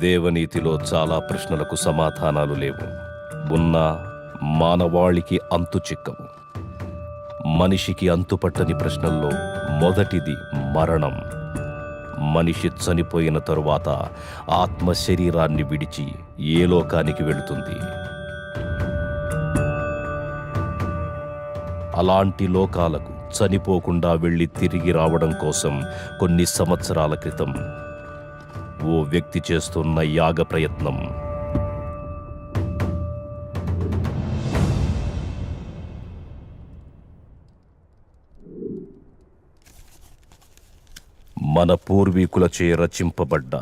దేవనీతిలో చాలా ప్రశ్నలకు సమాధానాలు లేవు. ఉన్నా మానవాళికి అంతు చిక్కవు. మనిషికి అంతుపట్టని ప్రశ్నల్లో మొదటిది మరణం. మనిషి చనిపోయిన తరువాత ఆత్మ శరీరాన్ని విడిచి ఏ లోకానికి వెళుతుంది? అలాంటి లోకాలకు చనిపోకుండా వెళ్ళి తిరిగి రావడం కోసం కొన్ని సంవత్సరాల క్రితం ఓ వ్యక్తి చేస్తున్న యాగ ప్రయత్నం మన పూర్వీకులచే రచింపబడ్డ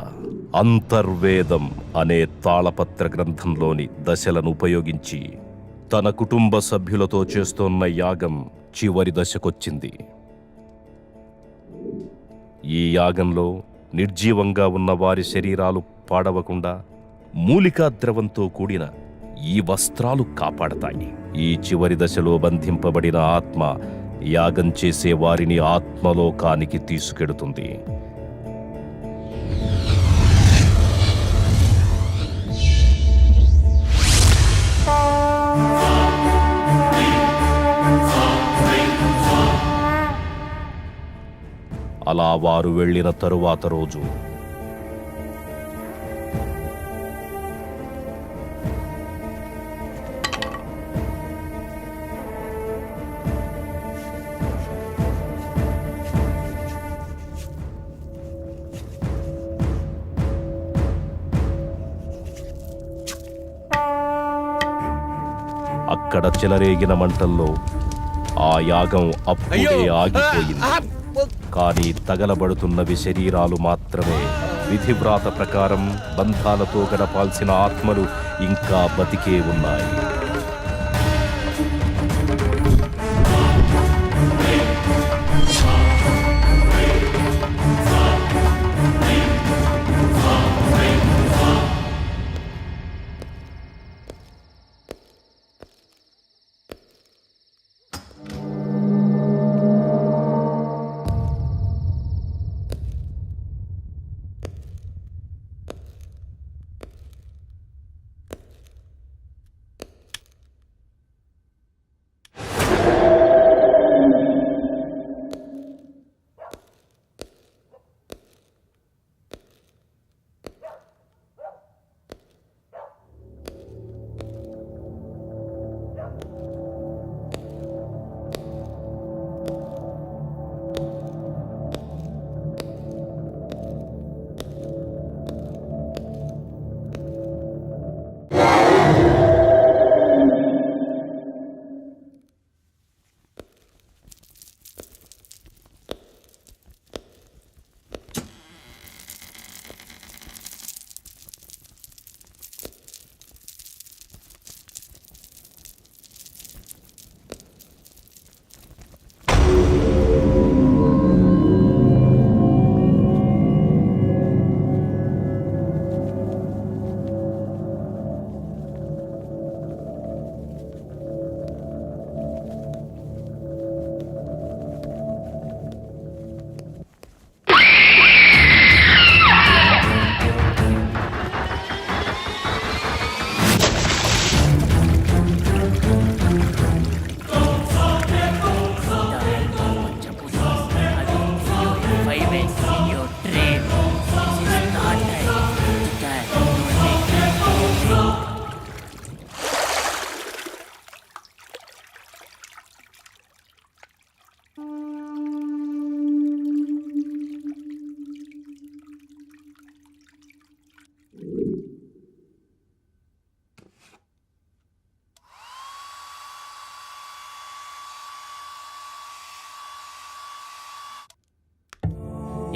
అంతర్వేదం అనే తాళపత్ర గ్రంథంలోని దశలను ఉపయోగించి తన కుటుంబ సభ్యులతో చేస్తున్న యాగం చివరి దశకొచ్చింది. ఈ యాగంలో నిర్జీవంగా ఉన్న వారి శరీరాలు పాడవకుండా మూలికా ద్రవంతో కూడిన ఈ వస్త్రాలు కాపాడతాయి. ఈ చివరి దశలో బంధింపబడిన ఆత్మ యాగం చేసే వారిని ఆత్మలోకానికి తీసుకెడుతుంది. అలా వారు వెళ్ళిన తరువాత రోజు అక్కడ చెలరేగిన మంటల్లో ఆ యాగం అప్పుడే ఆగిపోయింది. కానీ తగలబడుతున్నవి శరీరాలు మాత్రమే. విధివ్రాత ప్రకారం బంధాలతో గడపాల్సిన ఆత్మలు ఇంకా బతికే ఉన్నాయి.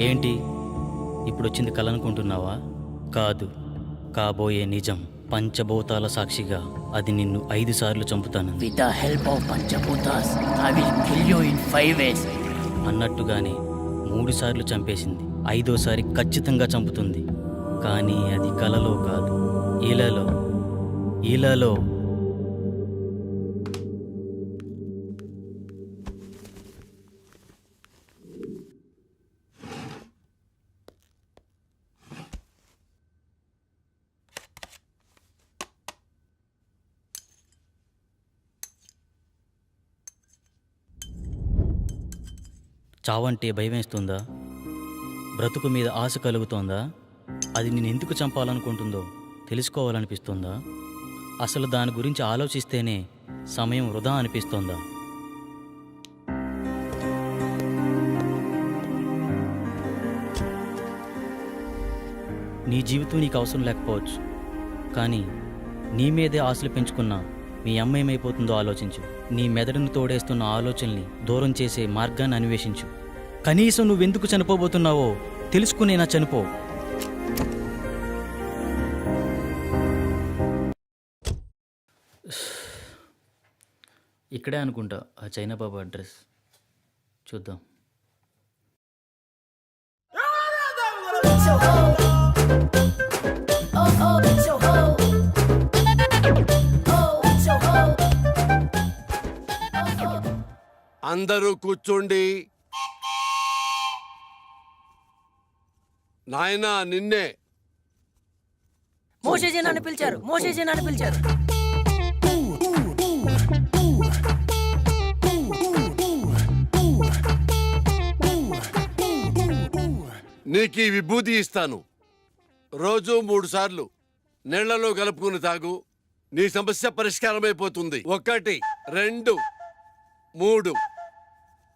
ఏంటి ఇప్పుడొచ్చింది కలనుకుంటున్నావా? కాదు, కాబోయే నిజం పంచభూతాల సాక్షిగా అది నిన్ను 5 సార్లు చంపుతాను With the help of Panchabutas, I will kill you in 5 ways. అన్నట్టుగానే 3 సార్లు చంపేసింది. 5వసారి ఖచ్చితంగా చంపుతుంది. కానీ అది కలలో కాదు, ఇలాలో. చావంటే భయమేస్తుందా? బ్రతుకు మీద ఆశ కలుగుతోందా? అది నేను ఎందుకు చంపాలనుకుంటుందో తెలుసుకోవాలనిపిస్తోందా? అసలు దాని గురించి ఆలోచిస్తేనే సమయం వృధా అనిపిస్తోందా? నీ జీవితం నీకు అవసరం లేకపోవచ్చు, కానీ నీ మీదే ఆశలు పెంచుకున్న మీ అమ్మ ఏమైపోతుందో ఆలోచించు. నీ మెదడును తోడేస్తున్న ఆలోచనల్ని దూరం చేసే మార్గాన్ని అన్వేషించు. కనీసం నువ్వెందుకు చనిపోబోతున్నావో తెలుసుకునేనా చనిపో. ఇక్కడే అనుకుంటా ఆ చైనా బాబు అడ్రస్. చూద్దాం. అందరూ కూర్చోండి. నాయనా నిన్నే. మోషేజీ నన్ను పిలిచారు. నీకు ఈ విభూతి ఇస్తాను. రోజు 3 సార్లు నీళ్లలో కలుపుకుని తాగు. నీ సమస్య పరిష్కారమైపోతుంది. 1 2 3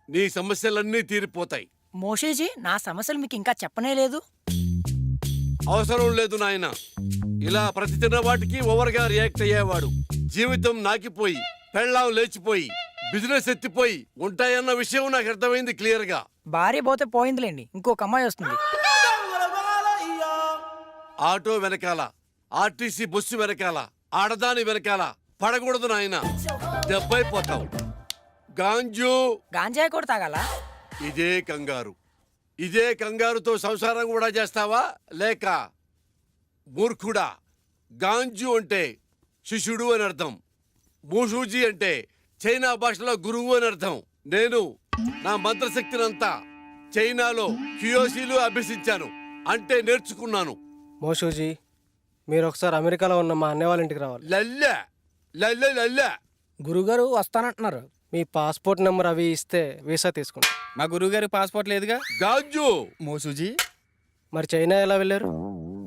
నీ సమస్యలన్నీ తీరిపోతాయి. మోషేజీ, నా సమస్యలు మీకు ఇంకా చెప్పనే లేదు. అవసరం లేదు నాయన. ఇలా ప్రతి తిన్న వాటికి ఓవర్గా రియాక్ట్ అయ్యేవాడు జీవితం నాకిపోయి, పెళ్ళాం లేచిపోయి, బిజినెస్ ఎత్తిపోయి ఉంటాయన్న విషయం నాకు అర్థమైంది క్లియర్ గా. భార్య పోతే పోయిందిలేండి, ఇంకొక అమ్మాయి వస్తుంది. ఆటో వెనకాల, ఆర్టీసీ బస్సు వెనకాల, ఆడదాని వెనకాల పడకూడదు నాయన, దెబ్బైపోతావు. గాంజాయి కూడా తాగాల? ఇదే కంగారుతో సంసారం కూడా చేస్తావా? లేక మూర్ఖుడా? గాంజు అంటే శిష్యుడు అని అర్థం. మూషూజీ అంటే చైనా భాషలో గురువు అని అర్థం. నేను నా మంత్రశక్తినంతా చైనాలో క్యూయోసీలు అభ్యసించాను, అంటే నేర్చుకున్నాను. మోషూజీ, మీరు ఒకసారి అమెరికాలో ఉన్న మా అన్నయ్య వాళ్ళ ఇంటికి రావాలి. లల్లె లల్లె లల్లె. గురుగారు వస్తానంటున్నారు. మీ పాస్పోర్ట్ నెంబర్ అవి ఇస్తే వీసా తీసుకుంటాం. మా గురువుగారి పాస్పోర్ట్ లేదుగా. గాంజు మోసూజీ మరి చైనా ఎలా వెళ్ళారు?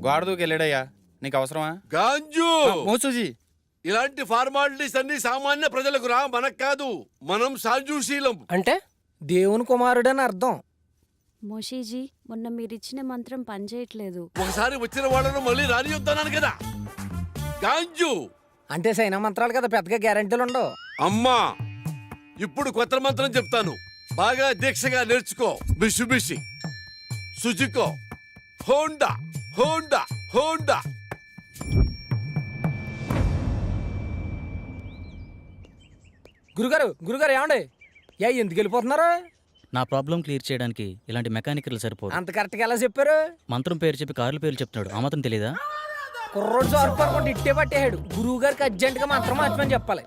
గోడ దూకి వెళ్ళాడయ్యా, నీకు అవసరమా? గాంజు, మోసూజీ ఇలాంటి ఫార్మాలిటీస్ అన్ని సామాన్య ప్రజలకు రా, మనకు కాదు. మనం సాజుశీలం. అంటే దేవుని కుమారుడని అర్థం. మోషీజీ, మొన్న మీరిచ్చిన మంత్రం పనిచేయట్లేదు. ఒకసారి వచ్చిన వాళ్ళను మళ్ళీ రానియొద్దన్నాను కదా. గాంజు అంటే సైనా మంత్రాలు కదా, పెద్దగా గ్యారెంటీలు ఉండవు. అమ్మా, ఇప్పుడు కొత్త మంత్రం చెప్తాను, బాగా దీక్షగా నేర్చుకో. బిషుబిషి, సుజుకో, హోండా హోండా హోండా. గురుగారు ఏమండి? ఎందుకు వెళ్ళిపోతున్నారు? నా ప్రాబ్లం క్లియర్ చేయడానికి ఇలాంటి మెకానికల్ సరిపోదు. అంత కరెక్ట్గా ఎలా చెప్పారు? మంత్రం పేరు చెప్పి కార్ల పేర్లు చెప్తున్నాడు, ఆ మాత్రం తెలీదా? కుర్రోడు సార్పడుకుంటే ఇట్టే పట్టేశాడు. గురువు గారికి అర్జెంటుగా మంత్రం మార్చమని చెప్పాలి.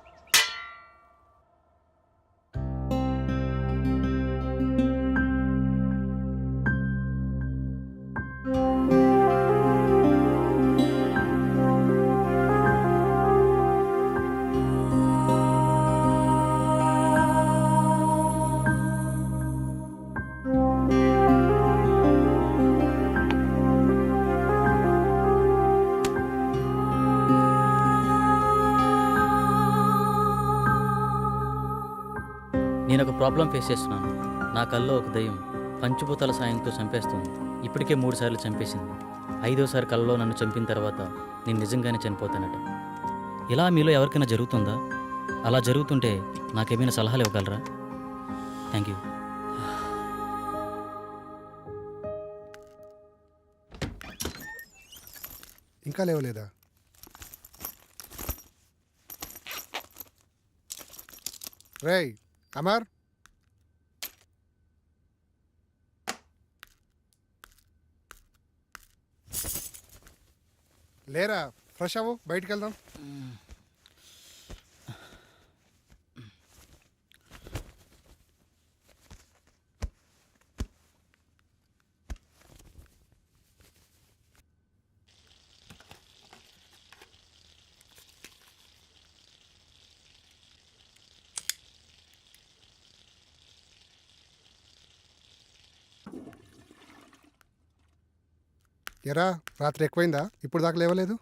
నేను ఒక ప్రాబ్లం ఫేస్ చేస్తున్నాను. నా కల్లో ఒక దయ్యం పంచభూతాల సాయంతో చంపేస్తుంది. ఇప్పటికే 3 సార్లు చంపేసింది. 5వసారి కల్లో నన్ను చంపిన తర్వాత నేను నిజంగానే చనిపోతానట. ఇలా మీలో ఎవరికైనా జరుగుతుందా? అలా జరుగుతుంటే నాకేమైనా సలహాలు ఇవ్వగలరా? Thank you. ఇంకా లేవలేదా? రేయ్ అమర్, లేరా? ఫ్రెష్ అవ్వు, బయటికి వెళ్దాం. ఎరా, రాత్రి ఎక్కువైందా? ఇప్పుడు దాకా లేవలేదు?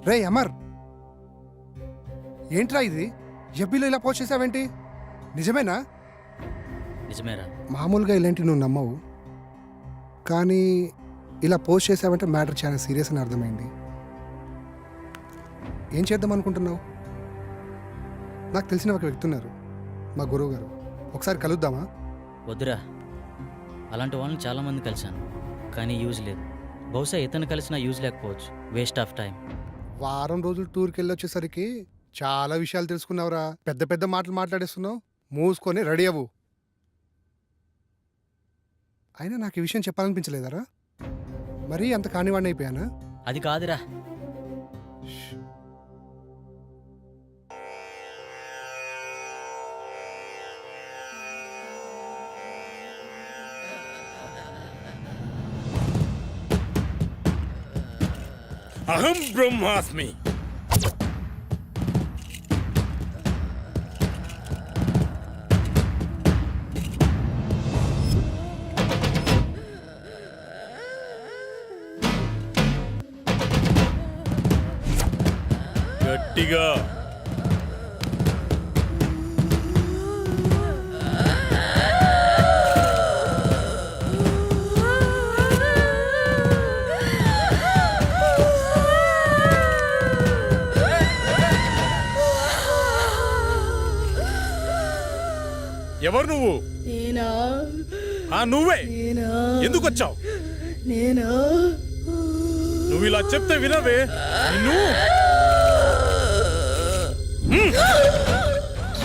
రే అమర్, ఏంట్రా ఇది? ఎఫ్బీలో ఇలా పోస్ట్ చేసావేంటి? నిజమేనా? నిజమేరా? మామూలుగా ఇలాంటి నువ్వు నమ్మవు, కానీ ఇలా పోస్ట్ చేసావంటే మ్యాటర్ చాలా సీరియస్ అని అర్థమైంది. ఏం చేద్దాం అనుకుంటున్నావు? నాకు తెలిసిన ఒక వ్యక్తి ఉన్నారు, మా గురువు గారు. ఒకసారి కలుద్దామా? వద్దురా, అలాంటి వాళ్ళని చాలామంది కలిశాను, కానీ యూజ్ లేదు. బహుశా ఇతను కలిసినా యూజ్ లేకపోవచ్చు. Waste of time. వారం రోజులు టూర్కి వెళ్ళి వచ్చేసరికి చాలా విషయాలు తెలుసుకున్నావురా. పెద్ద పెద్ద మాటలు మాట్లాడేస్తున్నావు. మూసుకొని రెడీ అవ్వు. అయినా నాకు ఈ విషయం చెప్పాలనిపించలేదరా? మరీ అంత కానివాడిని అయిపోయానా? అది కాదురా. అహం బ్రహ్మాస్మి. గట్టిగా. ఎవరు నువ్వు? నేనా? నువ్వే. నేనా? ఎందుకు వచ్చావు? నేనా? నువ్వు ఇలా చెప్తే వినవే.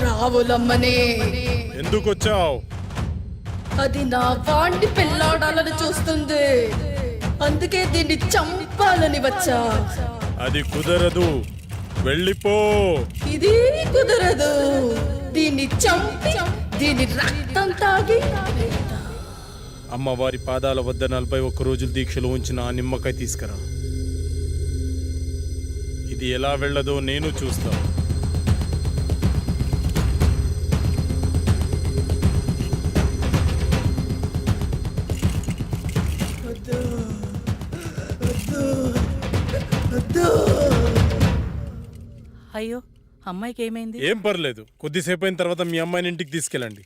రావులమ్మనే. ఎందుకు వచ్చావు? అది నా వాణ్ణి పెళ్ళాడాలని చూస్తుంది, అందుకే దీన్ని చంపాలని వచ్చా. అది కుదరదు, వెళ్ళిపో. ఇది కుదరదు. దీన్ని చంపి దీని రక్తం తాగి అమ్మవారి పాదాల వద్ద 41 రోజులు దీక్షలో ఉంచిన ఆ నిమ్మకాయ తీసుకురా. ఇది ఎలా వెళ్ళదో నేను చూస్తా. అయ్యో, అమ్మాయికి ఏమైంది? ఏం పర్లేదు, కొద్దిసేపు అయిన తర్వాత మీ అమ్మాయిని ఇంటికి తీసుకెళ్ళండి.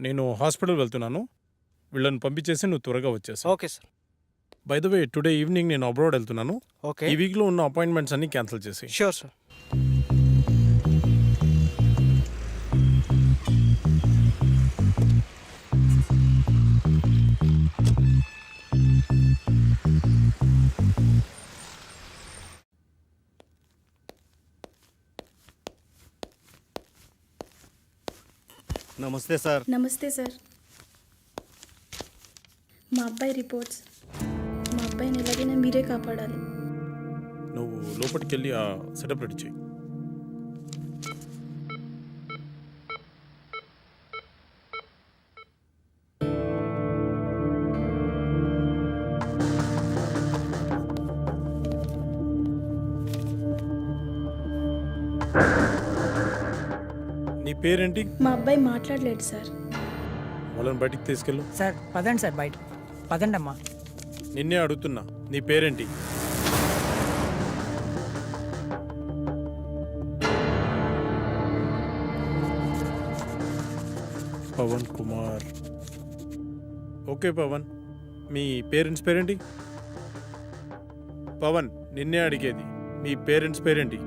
నేను హాస్పిటల్ వెళ్తున్నాను, వీళ్ళని పంపించేసి నువ్వు త్వరగా వచ్చేసావు. Okay sir. By the way, today evening నేను అబ్రాడ్ వెళ్తున్నాను. ఓకే, ఈ వీక్లో ఉన్న అపాయింట్మెంట్స్ అన్ని క్యాన్సిల్ చేసి. Sure sir. నమస్తే సార్. నమస్తే సార్. మా అబ్బాయి రిపోర్ట్స్. మా అబ్బాయిని ఎలాగైనా మీరే కాపాడాలి. నువ్వు లోపలికి వెళ్ళి ఆ సెటప్ రెడీ చేయి. నీ పేరేంటి? మా అబ్బాయి మాట్లాడలేడు సార్. వాళ్ళని బయటికి తీసుకెళ్ళు. సార్ పదండి సార్, బయట పదండి అమ్మా. నిన్నే అడుగుతున్నా, నీ పేరేంటి? పవన్ కుమార్. ఓకే పవన్, మీ పేరెంట్స్ పేరేంటి? పవన్, నిన్నే అడిగేది, మీ పేరెంట్స్ పేరేంటి?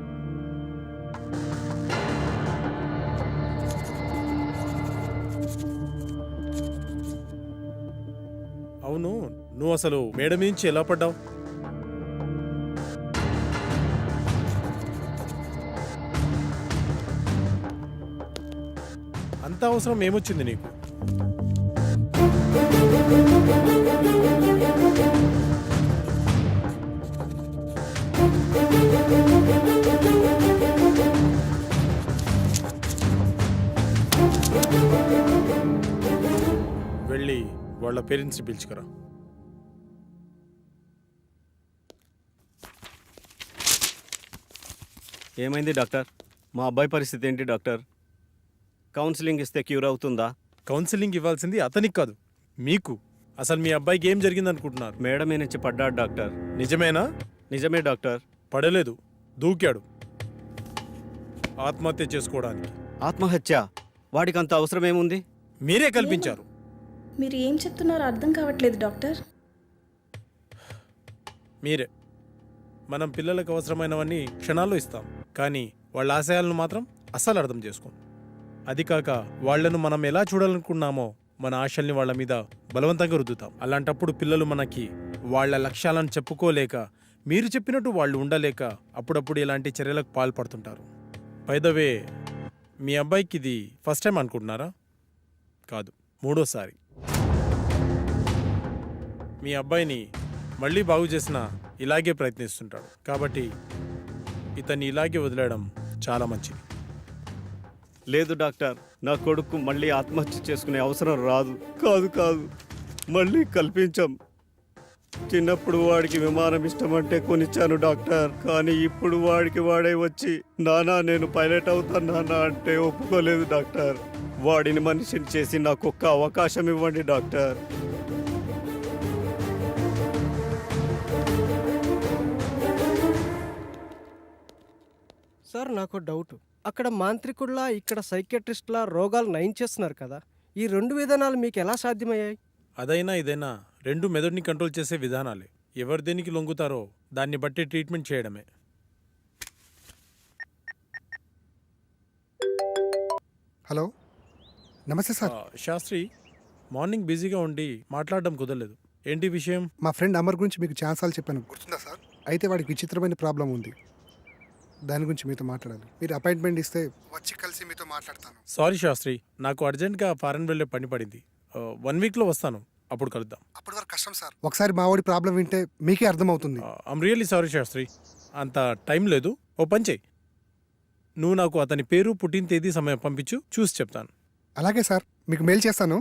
అవును, నువ్వు అసలు మేడ నుంచి ఎలా పడ్డావు? అంత అవసరం ఏమొచ్చింది నీకు? వెళ్ళి వాళ్ళ పేరెంట్స్ని పిలుచుకురా. ఏమైంది డాక్టర్? మా అబ్బాయి పరిస్థితి ఏంటి డాక్టర్? కౌన్సిలింగ్ ఇస్తే క్యూర్ అవుతుందా? కౌన్సిలింగ్ ఇవ్వాల్సింది అతనికి కాదు, మీకు. అసలు మీ అబ్బాయికి ఏం జరిగింది అనుకుంటున్నారు? మేడ మీద నుంచి పడ్డాడు డాక్టర్. నిజమేనా? నిజమే డాక్టర్. పడలేదు, దూకాడు ఆత్మహత్య చేసుకోవడానికి. ఆత్మహత్య? వాడికి అంత అవసరం ఏముంది? మీరే కల్పించారు. మీరు ఏం చెప్తున్నారో అర్థం కావట్లేదు డాక్టర్. మీరే. మనం పిల్లలకు అవసరమైనవన్నీ క్షణాల్లో ఇస్తాం, కానీ వాళ్ళ ఆశయాలను మాత్రం అస్సలు అర్థం చేసుకోం. అది కాక వాళ్లను మనం ఎలా చూడాలనుకున్నామో మన ఆశల్ని వాళ్ళ మీద బలవంతంగా రుద్దుతాం. అలాంటప్పుడు పిల్లలు మనకి వాళ్ళ లక్ష్యాలను చెప్పుకోలేక, మీరు చెప్పినట్టు వాళ్ళు ఉండలేక అప్పుడప్పుడు ఇలాంటి చర్యలకు పాల్పడుతుంటారు. బై ద వే, మీ అబ్బాయికి ఇది ఫస్ట్ టైం అనుకుంటున్నారా? కాదు, 3వ సారి. మీ అబ్బాయిని మళ్ళీ బాగు చేసినా ఇలాగే ప్రయత్నిస్తుంటాడు. కాబట్టి ఇతన్ని ఇలాగే వదిలేయడం చాలా మంచిది. లేదు డాక్టర్, నా కొడుకు మళ్ళీ ఆత్మహత్య చేసుకునే అవసరం రాదు. కాదు, మళ్ళీ కల్పించాం. చిన్నప్పుడు వాడికి విమానం ఇష్టమంటే కొనిచ్చాను డాక్టర్. కానీ ఇప్పుడు వాడికి వాడే వచ్చి నానా నేను పైలట్ అవుతాను నానా అంటే ఒప్పుకోలేదు డాక్టర్. వాడిని మనిషిని చేసి నాకు ఒక్క అవకాశం ఇవ్వండి డాక్టర్. సార్ నాకు డౌట్. అక్కడ మాంత్రికుల్లా ఇక్కడ సైకియాట్రిస్ట్లా రోగాలు నయం చేస్తున్నారు కదా, ఈ 2 విధానాలు మీకు ఎలా సాధ్యమయ్యాయి? అదైనా ఇదైనా రెండు మెదడుని కంట్రోల్ చేసే విధానాలే. ఎవరు దేనికి లొంగుతారో దాన్ని బట్టి ట్రీట్మెంట్ చేయడమే. హలో, నమస్తే సార్. శాస్త్రి, మార్నింగ్ బిజీగా ఉండి మాట్లాడడం కుదరలేదు. ఏంటి విషయం? మా ఫ్రెండ్ అమర్ గురించి మీకు ఛాన్సాలు చెప్పాను, గుర్తుందా సార్? అయితే వాడికి విచిత్రమైన ప్రాబ్లం ఉంది, దాని గురించి మీతో మాట్లాడాలి. మీరు అపాయింట్మెంట్ ఇస్తే వచ్చి కలిసి మీతో మాట్లాడతాను. సారీ శాస్త్రి, నాకు అర్జెంట్గా ఫారెన్ వెళ్ళే పని పడింది. 1 వీక్లో వస్తాను, అప్పుడు కలుద్దాం. అప్పటి వరకు కష్టం సార్. ఒకసారి మా వాడి ప్రాబ్లం వింటే మీకే అర్థమవుతుంది. ఐమ్ రియల్లీ సారీ శాస్త్రి, అంత టైం లేదు. ఓ పని చెయ్యి, నువ్వు నాకు అతని పేరు, పుట్టిన తేదీ, సమయం పంపించు, చూసి చెప్తాను. అలాగే సార్, మీకు మెయిల్ చేస్తాను.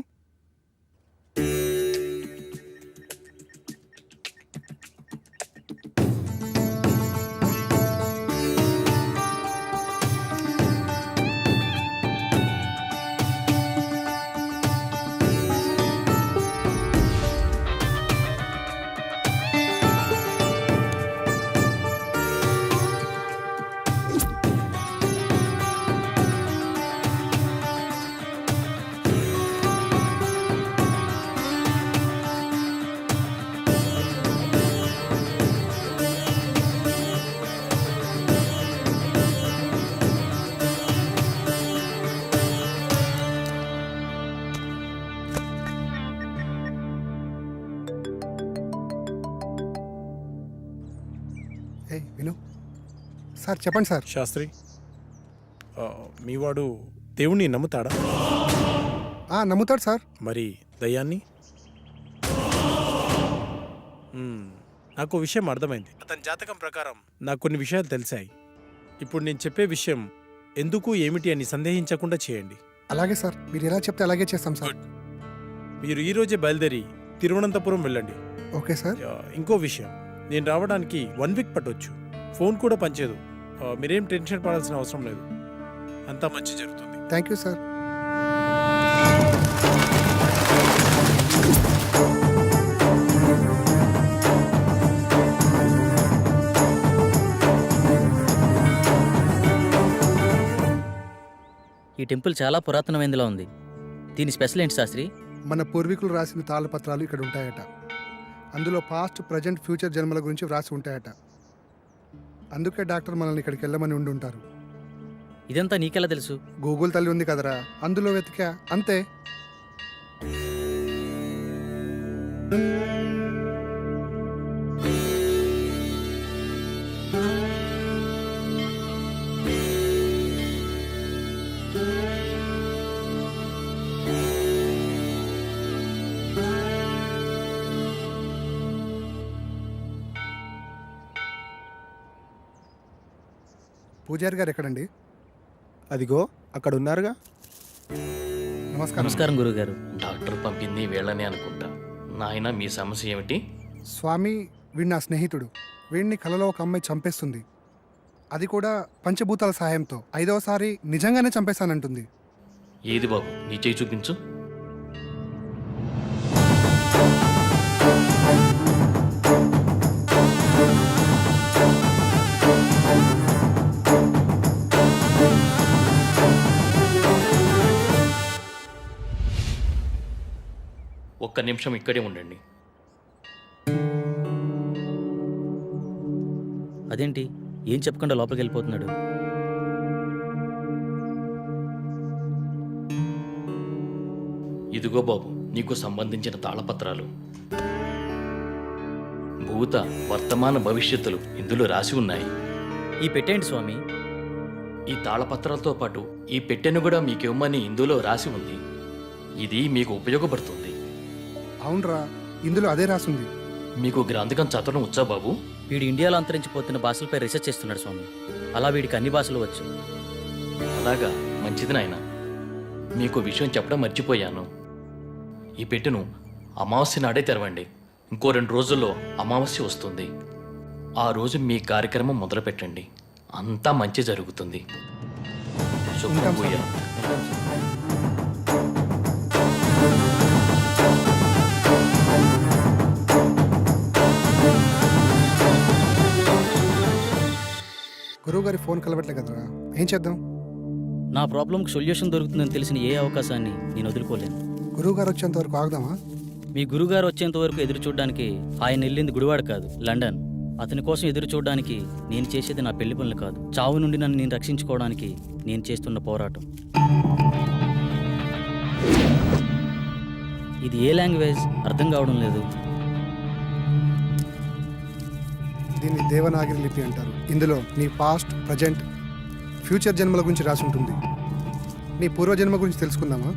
విను సార్, చెప్పండి సార్. శాస్త్రి, మీ వాడు దేవుణ్ణి నమ్ముతాడా? నమ్ముతాడు సార్. మరి దయ్యాన్ని? నాకు విషయం అర్థమైంది. అతని జాతకం ప్రకారం నాకు కొన్ని విషయాలు తెలిసాయి. ఇప్పుడు నేను చెప్పే విషయం ఎందుకు ఏమిటి అని సందేహించకుండా చేయండి. అలాగే సార్, మీరు ఎలా చెప్తే అలాగే చేస్తాం సార్. మీరు ఈ రోజే బయలుదేరి తిరువనంతపురం వెళ్ళండి. Okay sir. ఇంకో విషయం, నేను రావడానికి 1 వీక్ పట్టొచ్చు. ఫోన్ కూడా పనిచేయదు. మీరేం టెన్షన్ పడాల్సిన అవసరం లేదు, అంతా మంచి జరుగుతుంది. Thank you sir. ఈ టెంపుల్ చాలా పురాతనమైనదిలా ఉంది. దీని స్పెషల్ ఏంటి శాస్త్రి? మన పూర్వీకులు రాసిన తాళపత్రాలు ఇక్కడ ఉంటాయట. అందులో పాస్ట్, ప్రజెంట్, ఫ్యూచర్ జన్మల గురించి వ్రాసి ఉంటాయట. అందుకే డాక్టర్ మనల్ని ఇక్కడికి వెళ్ళమని ఉండి ఉంటారు. ఇదంతా నీకెలా తెలుసు? గూగుల్ తల్లి ఉంది కదరా, అందులో వెతికా అంతే. పూజారి గారు ఎక్కడండి? అదిగో అక్కడ ఉన్నారుగా. నమస్కారం. నమస్కారం గురుగారు. డాక్టర్ పంపింది వీళ్ళనే అనుకుంటా. నాయన మీ సమస్య ఏమిటి? స్వామి, వీడు నా స్నేహితుడు. వీడిని కలలో ఒక అమ్మాయి చంపేస్తుంది. అది కూడా పంచభూతాల సహాయంతో. 5వసారి నిజంగానే చంపేశానంటుంది. ఏది బాబు, నీ చేయి చూపించు. ఒక్క నిమిషం ఇక్కడే ఉండండి. అదేంటి ఏం చెప్పకుండా లోపలికి వెళ్ళిపోతున్నాడు? ఇదిగో బాబు, నీకు సంబంధించిన తాళపత్రాలు. భూత, వర్తమాన భవిష్యత్తులు ఇందులో రాసి ఉన్నాయి. ఈ పెట్టేంటి స్వామి? ఈ తాళపత్రాలతో పాటు ఈ పెట్టెను కూడా మీకివ్వమని ఇందులో రాసి ఉంది. ఇది మీకు ఉపయోగపడుతుంది. అవునరా, ఇందులో అదే రాసుంది. మీకు గ్రంథకం చదవడం వచ్చా బాబు? వీడు ఇండియాలో అంతరించిపోతున్న భాషలపై రీసెర్చ్ చేస్తున్నాడు స్వామి. అలా వీడికి అన్ని భాషలు వచ్చు. అలాగా, మంచిది నాయన. మీకు విషయం చెప్పడం మర్చిపోయాను. ఈ పెట్టెను అమావాస్య నాడే తెరవండి. ఇంకో 2 రోజుల్లో అమావాస్య వస్తుంది. ఆ రోజు మీ కార్యక్రమం మొదలు పెట్టండి. అంతా మంచి జరుగుతుంది. శుభ్రం పూజ. గురువు గారి ఫోన్ కలవట్లే కదరా, ఏం చేద్దాం? నా ప్రాబ్లంకి సొల్యూషన్ దొరుకుతుందని తెలిసిన ఏ అవకాశాన్ని నేను వదులుకోలేను. గురువు గారు వచ్చేంత వరకు ఆగుదామా? మీ గురుగారు వచ్చేంత వరకు ఎదురు చూడడానికి ఆయన వెళ్ళింది గుడివాడ కాదు, లండన్. అతని కోసం ఎదురు చూడడానికి నేను చేసేది నా పెళ్లి పనులు కాదు. చావు నుండి నన్ను నేను రక్షించుకోవడానికి నేను చేస్తున్న పోరాటం. ఇది ఏ లాంగ్వేజ్ అర్థం కావడం లేదు. దీన్ని దేవనాగరి లిపి అంటారు. ఇందులో నీ పాస్ట్, ప్రజెంట్, ఫ్యూచర్ జన్మల గురించి రాసి ఉంటుంది. నీ పూర్వజన్మ గురించి తెలుసుకుందామా?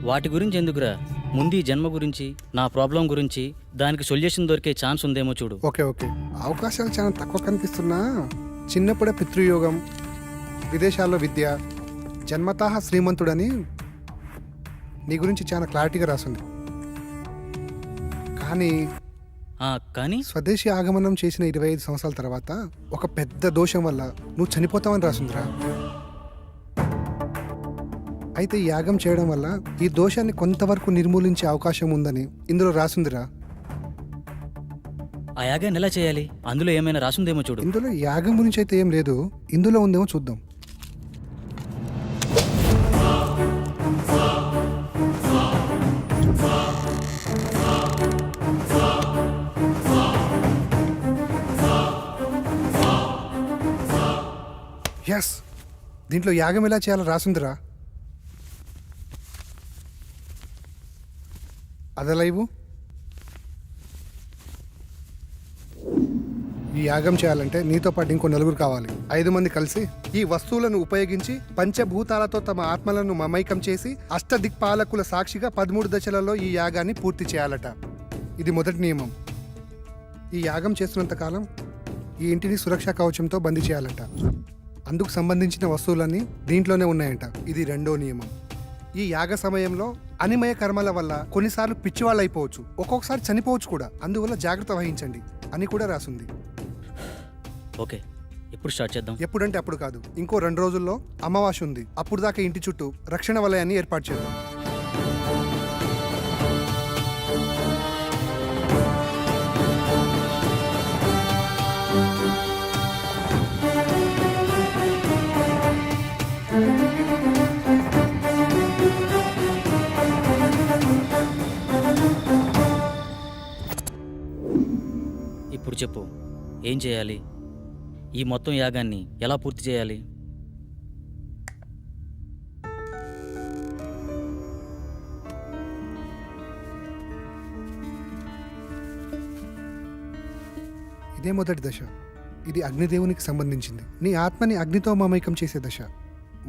వాటి గురించి ఎందుకురా, ముందు ఈ జన్మ గురించి, నా ప్రాబ్లం గురించి, దానికి సొల్యూషన్ దొరికే ఛాన్స్ ఉందేమో చూడు. ఓకే ఓకే, అవకాశాలు చాలా తక్కువ కనిపిస్తున్నా చిన్నప్పుడే పితృయోగం, విదేశాల్లో విద్య, జన్మతః శ్రీమంతుడని నీ గురించి చాలా క్లారిటీగా రాసింది. కానీ స్వదేశీ ఆగమనం చేసిన 25 సంవత్సరాల తర్వాత ఒక పెద్ద దోషం వల్ల నువ్వు చనిపోతావని రాసిందిరా. అయితే ఈ యాగం చేయడం వల్ల ఈ దోషాన్ని కొంతవరకు నిర్మూలించే అవకాశం ఉందని ఇందులో రాసిందిరా. ఆ యాగాన్ని ఎలా చేయాలి? అందులో ఏమైనా రాసుందేమో చూడు. ఇందులో యాగం గురించి అయితే ఏం లేదు, ఇందులో ఉందేమో చూద్దాం. ఎస్, దీంట్లో యాగం ఎలా చేయాలో రాసిందిరా. అదలైవు. ఈ యాగం చేయాలంటే నీతో పాటు ఇంకో 4 కావాలి. 5 మంది కలిసి ఈ వస్తువులను ఉపయోగించి పంచభూతాలతో తమ ఆత్మలను మమైకం చేసి అష్టదిక్పాలకుల సాక్షిగా 13 దశలలో ఈ యాగాన్ని పూర్తి చేయాలట. ఇది మొదటి నియమం. ఈ యాగం చేస్తున్నంత కాలం ఈ ఇంటిని సురక్షా కవచంతో బందీ చేయాలట. అందుకు సంబంధించిన వస్తువులన్నీ దీంట్లోనే ఉన్నాయంట. ఇది 2వ నియమం. ఈ యాగ సమయంలో అనిమయ కర్మల వల్ల కొన్నిసార్లు పిచ్చివాళ్ళు అయిపోవచ్చు, ఒక్కొక్కసారి చనిపోవచ్చు కూడా. అందువల్ల జాగ్రత్త వహించండి అని కూడా రాసుంది. ఓకే, ఎప్పుడు స్టార్ట్ చేద్దాం? ఎప్పుడంటే అప్పుడు కాదు, ఇంకో 2 రోజుల్లో అమావాస్య ఉంది. అప్పుడు దాకా ఇంటి చుట్టూ రక్షణ వలయాన్ని ఏర్పాటు చేద్దాం. ఇప్పుడు చెప్పు, ఏం చేయాలి? ఈ మొత్తం యాగాన్ని ఎలా పూర్తి చేయాలి? ఇదే మొదటి దశ. ఇది అగ్నిదేవునికి సంబంధించింది. నీ ఆత్మని అగ్నితో మమైకం చేసే దశ.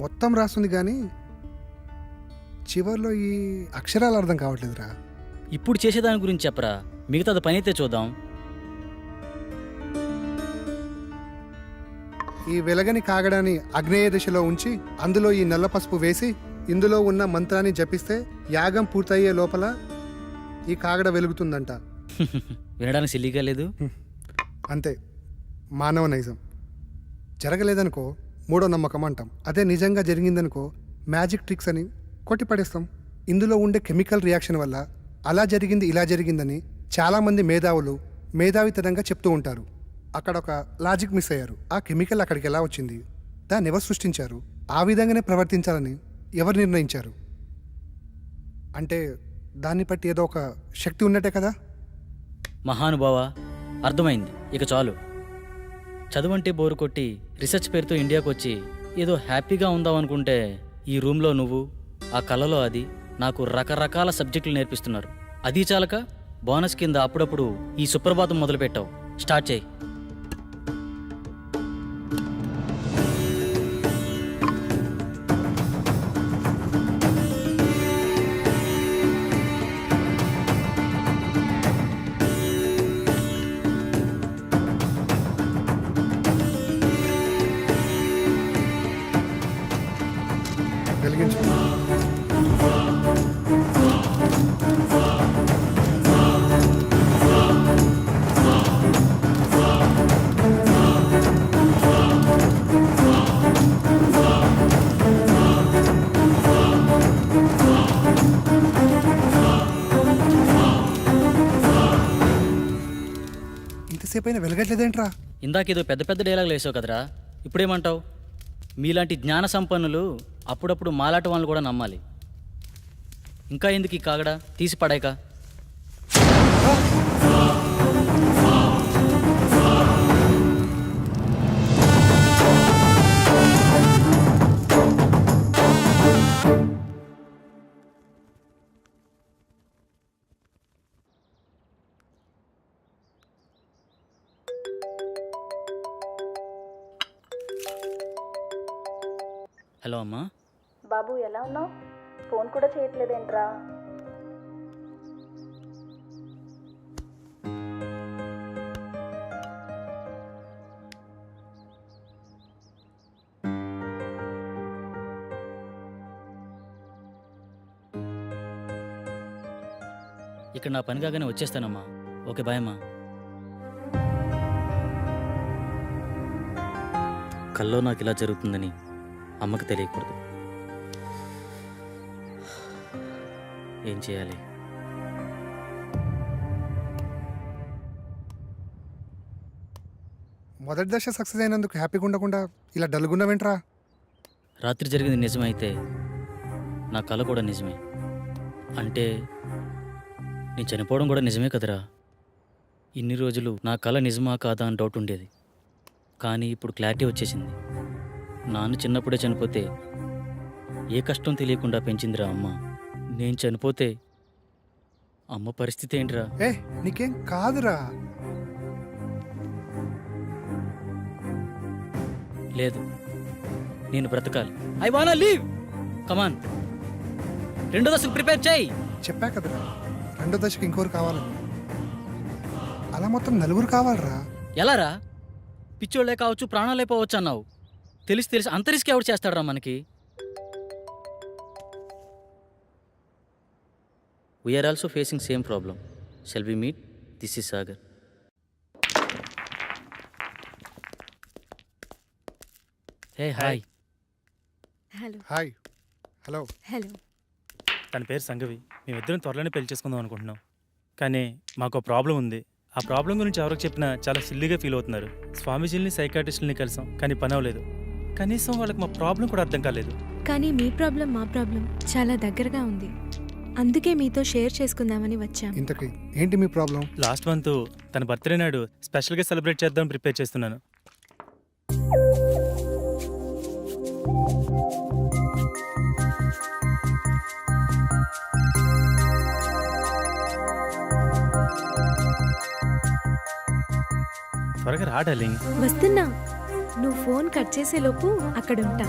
మొత్తం రాస్తుంది కానీ చివర్లో ఈ అక్షరాలు అర్థం కావట్లేదురా. ఇప్పుడు చేసేదాని గురించి చెప్పరా, మిగతాది పని అయితే చూద్దాం. ఈ వెలగని కాగడాన్ని అగ్నేయ దిశలో ఉంచి అందులో ఈ నల్ల పసుపు వేసి ఇందులో ఉన్న మంత్రాన్ని జపిస్తే యాగం పూర్తయ్యే లోపల ఈ కాగడ వెలుగుతుందంట. వినడానికి సిల్లీగా లేదు. అంతే, మానవ నైజం. జరగలేదనుకో మూడో నమ్మకం అంటాం. అదే నిజంగా జరిగిందనుకో మ్యాజిక్ ట్రిక్స్ అని కొట్టిపడేస్తాం. ఇందులో ఉండే కెమికల్ రియాక్షన్ వల్ల అలా జరిగింది ఇలా జరిగిందని చాలామంది మేధావులు మేధావితనంగా చెప్తూ ఉంటారు. అక్కడ ఒక లాజిక్ మిస్ అయ్యారు. ఆ కెమికల్ అక్కడికి ఎలా వచ్చింది, దాన్ని ఎవరు సృష్టించారు, ఆ విధంగానే ప్రవర్తించాలని ఎవరు నిర్ణయించారు? అంటే దాన్ని బట్టి ఏదో ఒక శక్తి ఉన్నట్టే కదా. మహానుభావ, అర్థమైంది. ఇక చాలు. చదువంటే బోరు కొట్టి రీసెర్చ్ పేరుతో ఇండియాకు వచ్చి ఏదో హ్యాపీగా ఉందాం అనుకుంటే ఈ రూమ్లో నువ్వు, ఆ కళలో అది నాకు రకరకాల సబ్జెక్టులు నేర్పిస్తున్నారు. అది చాలక బోనస్ కింద అప్పుడప్పుడు ఈ సుప్రభాతం మొదలుపెట్టావు. స్టార్ట్ చేయి. వెలిగించు. ఇంతసేపు అయినా వెలగట్లేదేంట్రా? ఇందాకేదో పెద్ద పెద్ద డైలాగులు వేసావు కదరా, ఇప్పుడేమంటావు? మీలాంటి జ్ఞాన సంపన్నులు అప్పుడప్పుడు మాలాట వాళ్ళని కూడా నమ్మాలి. ఇంకా ఎందుకు ఈ కాగడా, తీసి పడాక. హలో అమ్మా. బాబు ఎలా ఉన్నావు? ఫోన్ కూడా చేయట్లేదేంట్రా? ఇక్కడ నా పని కాగానే వచ్చేస్తానమ్మా. ఓకే, బాయ్ అమ్మా. కల్లో నాకు ఇలా జరుగుతుందని అమ్మకి తెలియకూడదు. ఏం చేయాలి? మొదటి దశ సక్సెస్ అయినందుకు హ్యాపీగా ఉండకుండా ఇలా డల్గున్నావేంట్రా? రాత్రి జరిగింది నిజమైతే నా కళ కూడా నిజమే. అంటే నేను చనిపోవడం కూడా నిజమే కదరా. ఇన్ని రోజులు నా కళ నిజమా కాదా అని డౌట్ ఉండేది. కానీ ఇప్పుడు క్లారిటీ వచ్చేసింది. నాన్న చిన్నప్పుడే చనిపోతే ఏ కష్టం తెలియకుండా పెంచిందిరా అమ్మ. నేను చనిపోతే అమ్మ పరిస్థితి ఏంట్రా? ఏ నీకేం కాదురా. లేదు, నేను బ్రతకాలి. ఐ వానా లీవ్. కమాన్, రెండో దశకు ప్రిపేర్ చేయి. చెప్పా కదరా, రెండో దశకి ఇంకోరు కావాలని. అలా మొత్తం నలుగురు కావాలరా. ఎలారా? పిచ్చోళ్ళే కావచ్చు, ప్రాణాలే పోవచ్చు అన్నావు. తెలిసి అంత రిస్క్ ఎవరు చేస్తాడరా మనకి? We are also facing same problem. Shall we meet? This is Sagar. Hey hi. Hello. Hi. Hello. Hello. తన పేరు సంగవి. మేమిద్దరం త్వరలోనే పెళ్లి చేసుకుందాం అనుకుంటున్నాం. కానీ మాకు ప్రాబ్లం ఉంది. ఆ ప్రాబ్లం గురించి ఎవరికి చెప్పినా చాలా సిల్లీగా ఫీల్ అవుతున్నారు. స్వామీజీని సైకాట్రిస్టులని కలిసాం, కానీ పని అవ్వలేదు. కనీసం వాళ్ళకి మా ప్రాబ్లం కూడా అర్థం కాలేదు. కానీ మీ ప్రాబ్లం మా ప్రాబ్లం చాలా దగ్గరగా ఉంది. అందుకే మీతో షేర్ చేసుకుందామని వచ్చాం. ఇంతకీ ఏంటి మీ ప్రాబ్లం? లాస్ట్ మంత్ తన బర్త్డే నాడు స్పెషల్గా సెలబ్రేట్ చేద్దాం ప్రిపేర్ చేస్తున్నాను. త్వరగా రా డార్లింగ్. వస్తున్నా. నువ్వు ఫోన్ కట్ చేసేలోపు అక్కడ ఉంటా.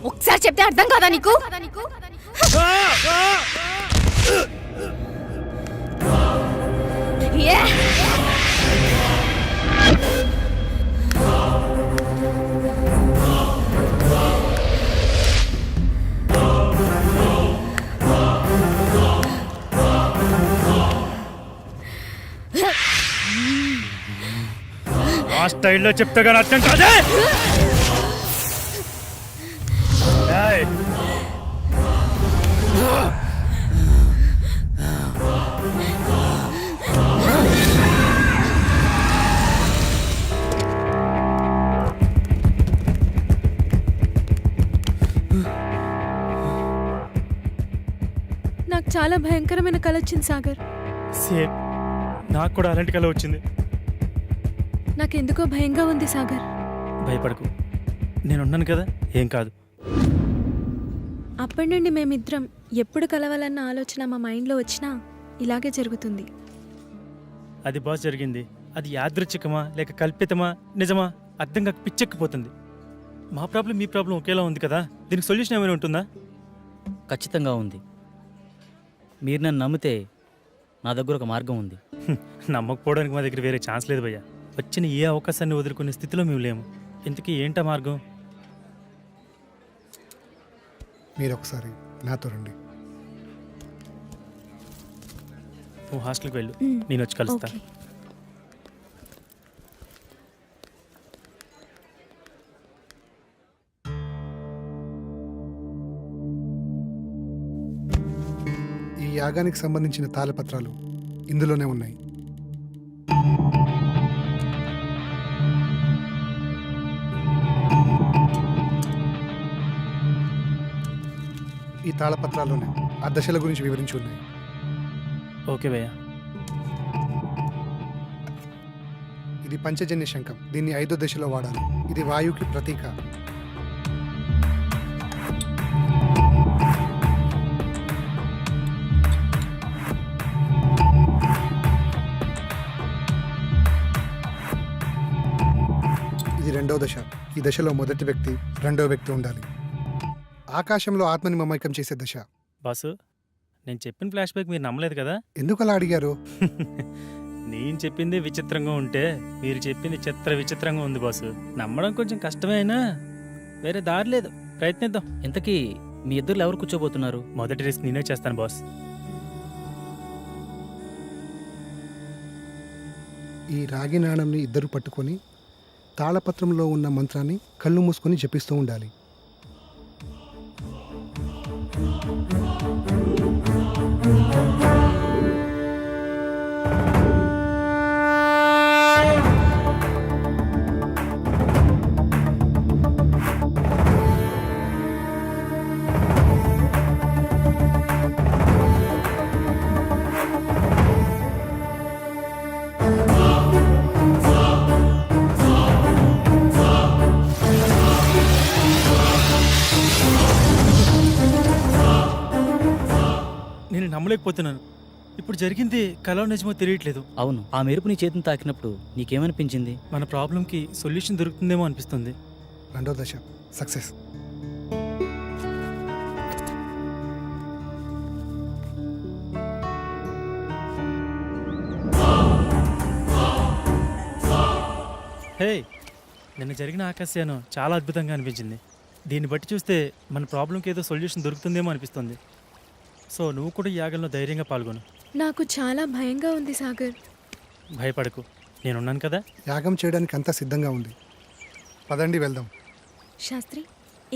ఒకసారి చెప్తే అర్థం కాదా నీకు? ఆ స్టైల్లో చెప్తే కానీ అర్థం కాదే. ఏయ్! నాకు చాలా భయంకరమైన కల వచ్చింది సాగర్. సేమ్ నాకు కూడా అలాంటి కల వచ్చింది. నాకెందుకో భయంగా ఉంది సాగర్. భయపడకు, నేనున్నాను కదా, ఏం కాదు. అప్పటి నుండి మేమిద్దరం ఎప్పుడు కలవాలన్న ఆలోచన మా మైండ్లో వచ్చినా ఇలాగే జరుగుతుంది. అది బాస్ జరిగింది. అది యాదృచ్ఛికమా లేక కల్పితమా నిజమా అర్థం కాక పిచ్చెక్కిపోతుంది. మా ప్రాబ్లం మీ ప్రాబ్లం ఒకేలా ఉంది కదా, దీనికి సొల్యూషన్ ఏమైనా ఉంటుందా? ఖచ్చితంగా ఉంది. మీరు నన్ను నమ్మితే నా దగ్గర ఒక మార్గం ఉంది. నమ్మకపోవడానికి మా దగ్గర వేరే ఛాన్స్ లేదు భయ్యా. వచ్చిన ఏ అవకాశాన్ని వదులుకునే స్థితిలో మేము లేము. ఇంతకీ ఏంటా మార్గం? మీరు ఒకసారి నాతో రండి. నువ్వు హాస్టల్కి వెళ్ళు, నేను వచ్చి కలుస్తా. ఓకే. ఈ యాగానికి సంబంధించిన తాళపత్రాలు ఇందులోనే ఉన్నాయి. ఈ తాళపత్రాల్లోనే ఆ దశల గురించి వివరించి ఉన్నాయి. ఓకే భయ్యా. ఇది పంచజన్య శంఖం. దీన్ని 5వ దశలో వాడాలి. ఇది వాయువుకి ప్రతీక. ఇది 2వ దశ. ఈ దశలో మొదటి వ్యక్తి, 2వ వ్యక్తి ఉండాలి. ఆకాశంలో ఆత్మని మమైకం చేసే దశ. బాసు, నేను చెప్పిన ఫ్లాష్ బ్యాక్ మీరు నమ్మలేదు కదా? ఎందుకు అలా అడిగారు? నేను చెప్పింది విచిత్రంగా ఉంటే మీరు చెప్పింది విచిత్రంగా ఉంది బాసు. నమ్మడం కొంచెం కష్టమైనా వేరే దారి లేదు, ప్రయత్నిద్దాం. ఇంతకీ మీ ఇద్దరు ఎవరు కూర్చోబోతున్నారు? మొదటి రిస్క్ నేనే చేస్తాను బాస్. ఈ రాగి నాణంని ఇద్దరు పట్టుకొని తాళపత్రంలో ఉన్న మంత్రాన్ని కళ్ళు మూసుకొని జపిస్తూ ఉండాలి. నేను నమ్మలేకపోతున్నాను. ఇప్పుడు జరిగింది కలో నిజమో తెలియట్లేదు. అవును, ఆ మెరుపు నీ చేతిని తాకినప్పుడు నీకేమనిపించింది? మన ప్రాబ్లంకి సొల్యూషన్ దొరుకుతుందేమో అనిపిస్తుంది. 2వ దశ సక్సెస్. హే, నిన్న జరిగిన ఆకాశయానం చాలా అద్భుతంగా అనిపించింది. దీన్ని బట్టి చూస్తే మన ప్రాబ్లంకి ఏదో సొల్యూషన్ దొరుకుతుందేమో అనిపిస్తుంది. సో నువ్వు కూడా ఈ యాగంలో ధైర్యంగా పాల్గొను. నాకు చాలా భయంగా ఉంది సాగర్. భయపడకు, నేనున్నాను కదా. యాగం చేయడానికి అంతా సిద్ధంగా ఉంది. పదండి వెళ్దాం. శాస్త్రి,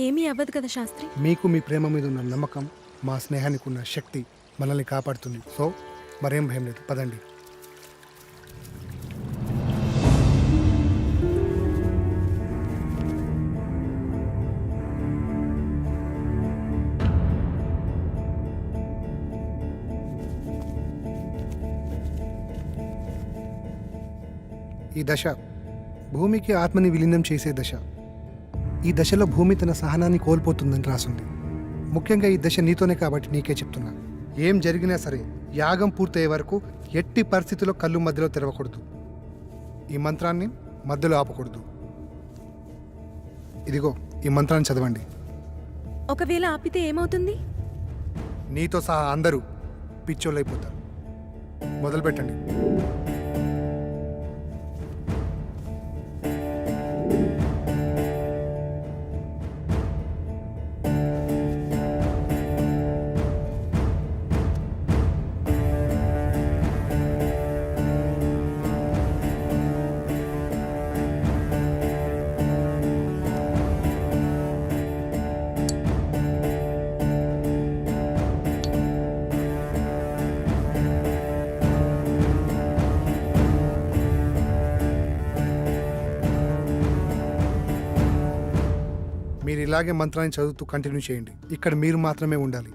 ఏమీ అవ్వదు కదా శాస్త్రి? మీకు మీ ప్రేమ మీద ఉన్న నమ్మకం, మా స్నేహానికి ఉన్న శక్తి మనల్ని కాపాడుతుంది. సో మరేం భయం లేదు, పదండి. ఈ దశ భూమికి ఆత్మని విలీనం చేసే దశ. ఈ దశలో భూమి తన సహనాన్ని కోల్పోతుందని రాసుంది. ముఖ్యంగా ఈ దశ నీతోనే కాబట్టి నీకే చెప్తున్నా. ఏం జరిగినా సరే యాగం పూర్తయ్యే వరకు ఎట్టి పరిస్థితుల్లో కళ్ళు మధ్యలో తెరవకూడదు. ఈ మంత్రాన్ని మధ్యలో ఆపకూడదు. ఇదిగో ఈ మంత్రాన్ని చదవండి. ఒకవేళ ఆపితే ఏమవుతుంది? నీతో సహా అందరూ పిచ్చోళ్ళైపోతారు. మొదలు పెట్టండి. మీరు ఇలాగే మంత్రాన్ని చదువుతూ కంటిన్యూ చేయండి. ఇక్కడ మీరు మాత్రమే ఉండాలి.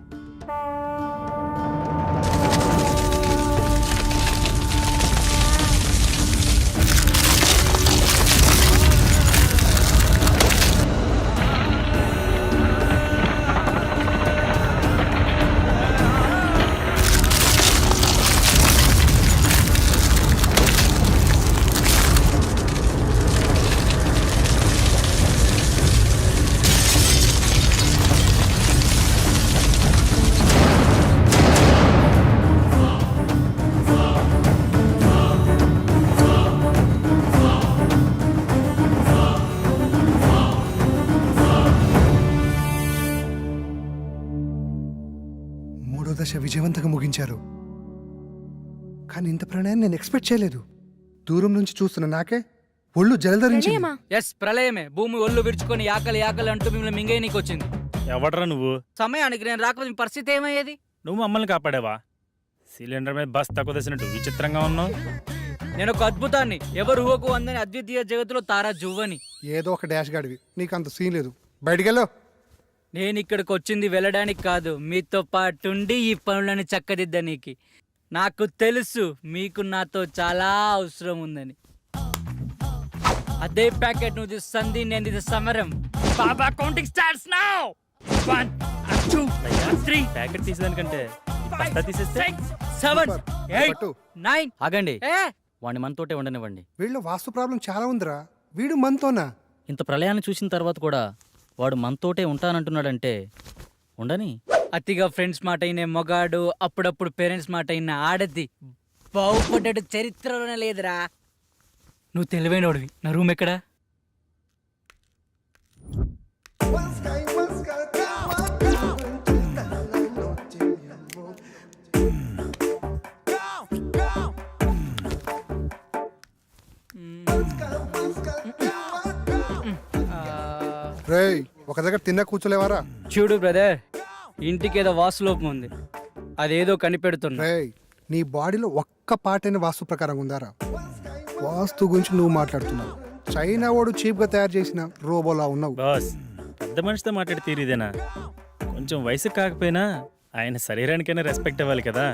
మూడో దశ విజయవంతంగా ముగించారు. కానీ ఇంత ప్రణయాన్ని నేను ఎక్స్పెక్ట్ చేయలేదు. దూరం నుంచి చూస్తున్న నాకే ఒళ్ళు జలధరించింది. ప్రణయమా? ఎస్ ప్రళయమే. భూమి ఒళ్ళు విరుచుకొని ఆకలి అంటూ మిమ్మల్ని మింగేయనీకి వచ్చింది. ఎవడరా నువ్వు? సమయానికి నేను రాకపోతే మీ పరిస్థితి ఏమయ్యేది? నువ్వు మమ్మల్ని కాపాడావా? సిలిండర్ మీద బస్ తక్కువ తెచ్చినట్టు విచిత్రంగా ఉన్నావు. నేను ఒక అద్భుతాన్ని, ఎవరు ఊహకు అందని అద్వితీయ జగత్తులో తారా జువ్వని. ఏదో ఒక డాష్ గాడివి, నీకు అంత సీన్ లేదు. బయటికెళ్ళు. నేను ఇక్కడికి వచ్చింది వెళ్ళడానికి కాదు, మీతో పాటుండి ఈ పనులను చక్కదిద్దనీకి. నాకు తెలుసు మీకు నాతో చాలా అవసరం ఉందని. అదే ప్యాకెట్ నువ్వు సంధి, నేను ఇది సమరం. బాబా కౌంటింగ్ స్టార్ట్స్ నౌ. 1 2 3 ప్యాకెట్ తీసేదానికంటే బస్తా తీసేస్తే 7 8 పట్టు. 9. ఆగండి, ఏ వాడిని మనతోటే ఉండనివ్వండి. వీళ్ళు వాస్తు ప్రాబ్లం చాలా ఉందిరా. వీడు మనతోనా? ఇంత ప్రళయాన్ని చూసిన తర్వాత కూడా వాడు మనతోటే ఉంటానంటున్నాడంటే ఉండని. అతిగా ఫ్రెండ్స్ మాట అయిన మొగాడు, అప్పుడప్పుడు పేరెంట్స్ మాట అయిన ఆడది బాగుపడ్డాడు చరిత్రలోనే లేదురా. నువ్వు తెలివైనోడివి. నా రూమ్ ఎక్కడా? రేయ్, ఒక దగ్గర తిన్న కూర్చోలేవారా? చూడు బ్రదర్, ఇంటికి ఏదో వాస్తులోపం ఉంది, అదేదో కనిపెడుతున్నా. రేయ్, నీ బాడీలో ఒక్క పాటైన వాస్తు ప్రకారం ఉందారా? వాస్తు గురించి నువ్వు మాట్లాడుతున్నావు. చైనా వాడు చీప్గా తయారు చేసిన రోబోలా ఉన్నావు. బాస్, పెద్ద మనిషితో మాట్లాడి తీరిదేనా? కొంచెం వయసు కాకపోయినా ఆయన శరీరానికైనా రెస్పెక్ట్ ఇవ్వాలి కదా.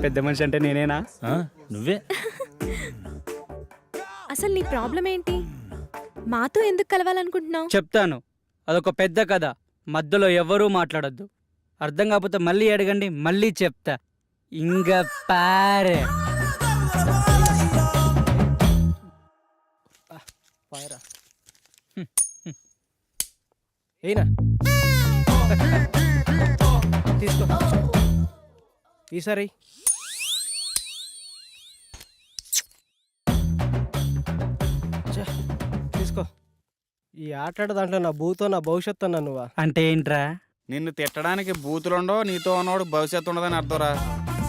పెద్ద మనిషి అంటే నేనేనా? ఆ, నువ్వే. అసలు నీ ప్రాబ్లం ఏంటి? మాతో ఎందుకు కలవాలనుకుంటున్నావు? చెప్తాను, అదొక పెద్ద కథ. మధ్యలో ఎవరూ మాట్లాడొద్దు. అర్థం కాకపోతే మళ్ళీ అడగండి, మళ్ళీ చెప్తా. ఇంగ పారే ఏనా తీసుకో. ఈసారి తీసుకో. ఈ ఆటాడ దాంట్లో నా భూతో నా భవిష్యత్తు అన్నా నువ్వా? అంటే ఏంట్రా? నిన్ను తిట్టడానికి బూతులుండో, నీతో ఉన్నవాడు భవిష్యత్తు ఉండదని అర్థంరా.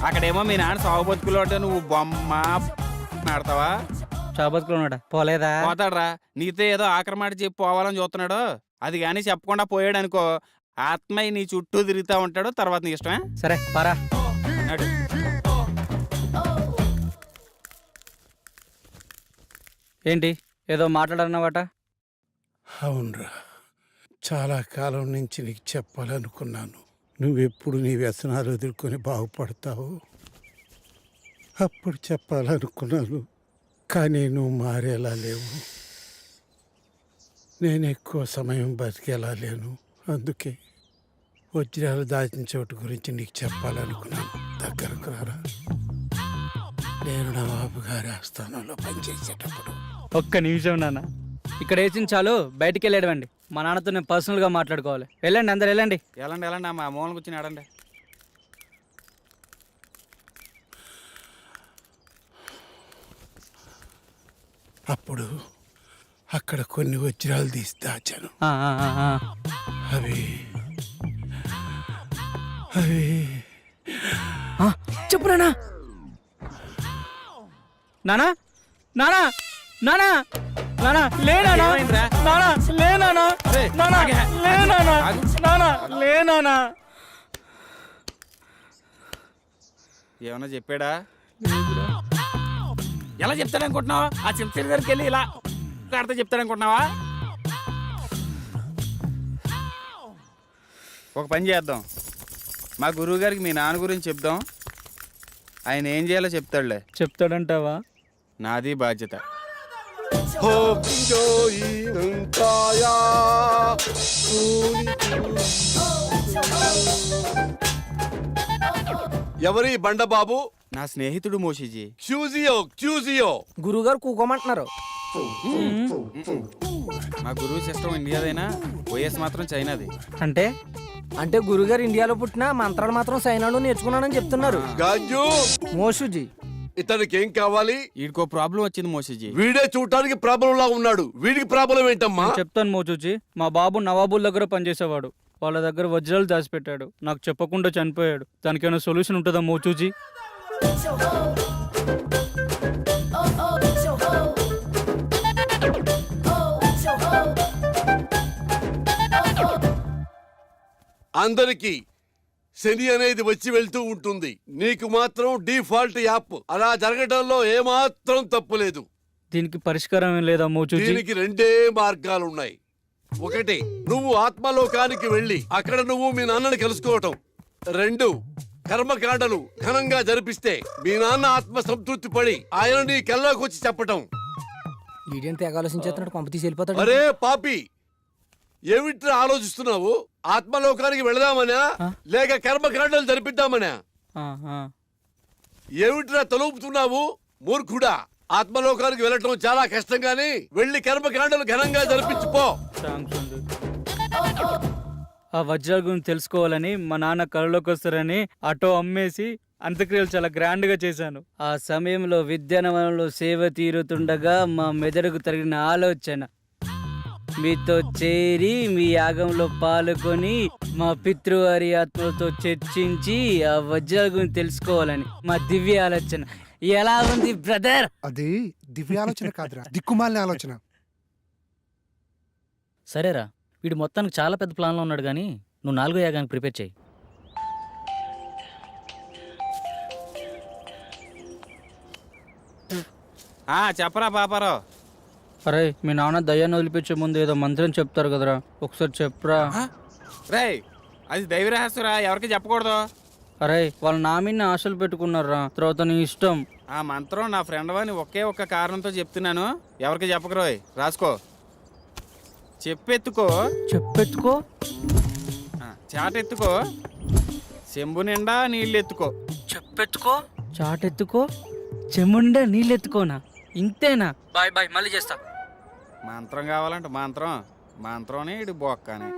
అక్కడేమో మీ నాన్న సాగు బతుకులు అంటే నువ్వు బొమ్మ ఆడతావా? చాబతుకులు ఉన్నాడా? పోలేదా? పోతాడ్రా. నీతో ఏదో ఆక్రమాట చెప్పి పోవాలని చూస్తున్నాడు. అది కానీ చెప్పకుండా పోయాడు అనుకో, ఆత్మయ్య నీ చుట్టూ తిరుగుతూ ఉంటాడు. తర్వాత నీ ఇష్టమే. సరే పరా. నడు. ఏంటి ఏదో మాట్లాడన్నావట? అవునరా, చాలా కాలం నుంచి నీకు చెప్పాలనుకున్నాను. నువ్వెప్పుడు నీ వ్యసనాలు ఎదుర్కొని బాగుపడతావు అప్పుడు చెప్పాలనుకున్నాను. కానీ నువ్వు మారేలా లేవు. నేను ఎక్కువ సమయం బతికేలా లేను. అందుకే వజ్రాలు దాచిన చోటు గురించి నీకు చెప్పాలనుకున్నాను. దగ్గరకు రారా. నేను నవాబు గారి ఆస్థానంలో పనిచేసేటప్పుడు. ఒక్క నిమిషం నాన్న, ఇక్కడ వేసిన చాలు, బయటికి వెళ్ళేడవండి. మా నాన్నతో నేను పర్సనల్గా మాట్లాడుకోవాలి. వెళ్ళండి, అందరు వెళ్ళండి. వెళ్ళండి వెళ్ళండి, మా మూలన కూర్చుని ఆడండి. అప్పుడు అక్కడ కొన్ని వజ్రాలు తీసి దాచాను. అవి అవి చెప్పు నానా. నానా నానా నానా నానా లేనా నానా లేనా నానా లేనా నానా లేనా. ఏమన్నా చెప్పాడా? ఎలా చెప్తాడనుకుంటున్నావా? ఆ చింతల దగ్గరికి వెళ్ళి ఇలా ఆడితే చెప్తాడనుకుంటున్నావా? ఒక పని చేద్దాం, మా గురువు గారికి మీ నాన్న గురించి చెప్దాం. ఆయన ఏం చేయాలో చెప్తాడులే. చెప్తాడంటావా? నాది బాధ్యత. ఎవరి బండబాబు? నా స్నేహితుడు మోషిజీ. క్యూజియో క్యూజియో. గురుగారు కూకోమంటున్నారు. మా గురువు సిస్టమ్ ఇండియాదైనా ఓఎస్ మాత్రం చైనాది. అంటే అంటే గురుగారు ఇండియాలో పుట్టిన మంత్రాలు మాత్రం చైనాలో నేర్చుకున్నానని చెప్తున్నారు. గాజు మోషుజీ, ఇతనికి ఏం కావాలి? వీడికో ప్రాబ్లం వచ్చింది మోషిజీ. వీడే చూడటానికి ప్రాబ్లం లా ఉన్నాడు. వీడికి ప్రాబ్లం ఏంటమ్మా? చెప్తాను మోచూచి. మా బాబు నవాబుల్ దగ్గర పనిచేసేవాడు. వాళ్ళ దగ్గర వజ్రాలు దాచిపెట్టాడు. నాకు చెప్పకుండా చనిపోయాడు. దానికి ఏమైనా సొల్యూషన్ ఉంటుందా మోచూచి? అందరికి శని అనేది వచ్చి వెళ్తూ ఉంటుంది. నీకు మాత్రం డిఫాల్ట్ యాప్. అలా జరగడంలో ఏమాత్రం తప్పులేదు. దీనికి పరిష్కారం ఏం లేదా మోచూచి? దీనికి రెండే మార్గాలున్నాయి. ఒకటి, నువ్వు ఆత్మలోకానికి వెళ్ళి అక్కడ నువ్వు మీ నాన్నని కలుసుకోవటం. రెండు, కర్మకాండలు ఘనంగా జరిపిస్తే మీ నాన్న ఆత్మ సంతృప్తి పడి ఆయన నీ కల్లోకి వచ్చి చెప్పటం. అరే పాపి, ఏమిట్రా ఆలోచిస్తున్నావు? ఆత్మలోకానికి వెళదామనా లేక కర్మకాండలు జరిపిద్దామనా? ఏమిట్రా తలుపుతున్నావు మూర్ఖుడా? ఆత్మలోకానికి వెళ్ళటం చాలా కష్టం గాని వెళ్ళి కర్మకాండలు ఘనంగా జరిపించుకో. ఆ వజ్రాల గురించి తెలుసుకోవాలని మా నాన్న కళ్ళలోకి వస్తారని ఆటో అమ్మేసి అంత్యక్రియలు చాలా గ్రాండ్ గా చేశాను. ఆ సమయంలో విద్యానవనంలో సేవ తీరుతుండగా మా మెదడుకు తగిన ఆలోచన మీతో చేరి మీ యాగంలో పాల్గొని మా పితృవారి ఆత్మలతో చర్చించి ఆ వజ్రాల గురించి తెలుసుకోవాలని మా దివ్య ఆలోచన. ఎలా ఉంది బ్రదర్? అది దివ్య ఆలోచన కాదురా, దిక్కుమాలిన ఆలోచన. సరేరా, వీడు మొత్తానికి చాలా పెద్ద ప్లాన్లో ఉన్నాడు, కానీ నువ్వు 4వ యాగానికి ప్రిపేర్ చేయి. చెప్పరా పాపారావు. అరే, మీ నాన్న దయ్యాన్ని వదిలిపించే ముందు ఏదో మంత్రం చెప్తారు కదరా, ఒకసారి చెప్పరా. రే, అది దైవ రహస్యరా, ఎవరికి చెప్పకూడదు. అరే, వాళ్ళు నా మీద ఆశలు పెట్టుకున్నారా, తర్వాత నీ ఇష్టం. ఆ మంత్రం నా ఫ్రెండ్ అని ఒకే ఒక్క కారణంతో చెప్తున్నాను, ఎవరికి చెప్పకరోయ్. రాసుకో. చెప్పెత్తుకో. చెప్పెత్తుకో. చాటెత్తుకో. చెంబు నిండా నీళ్ళెత్తుకో. చెప్పెత్తుకో. చాటెత్తుకో. చెముండా నీళ్ళెత్తుకోనా? ఇంతేనా? బాయ్ బాయ్, మళ్ళీ చేస్తా. మంత్రం కావాలంటే మంత్రం. మంత్రం ఇటు బొక్కనే.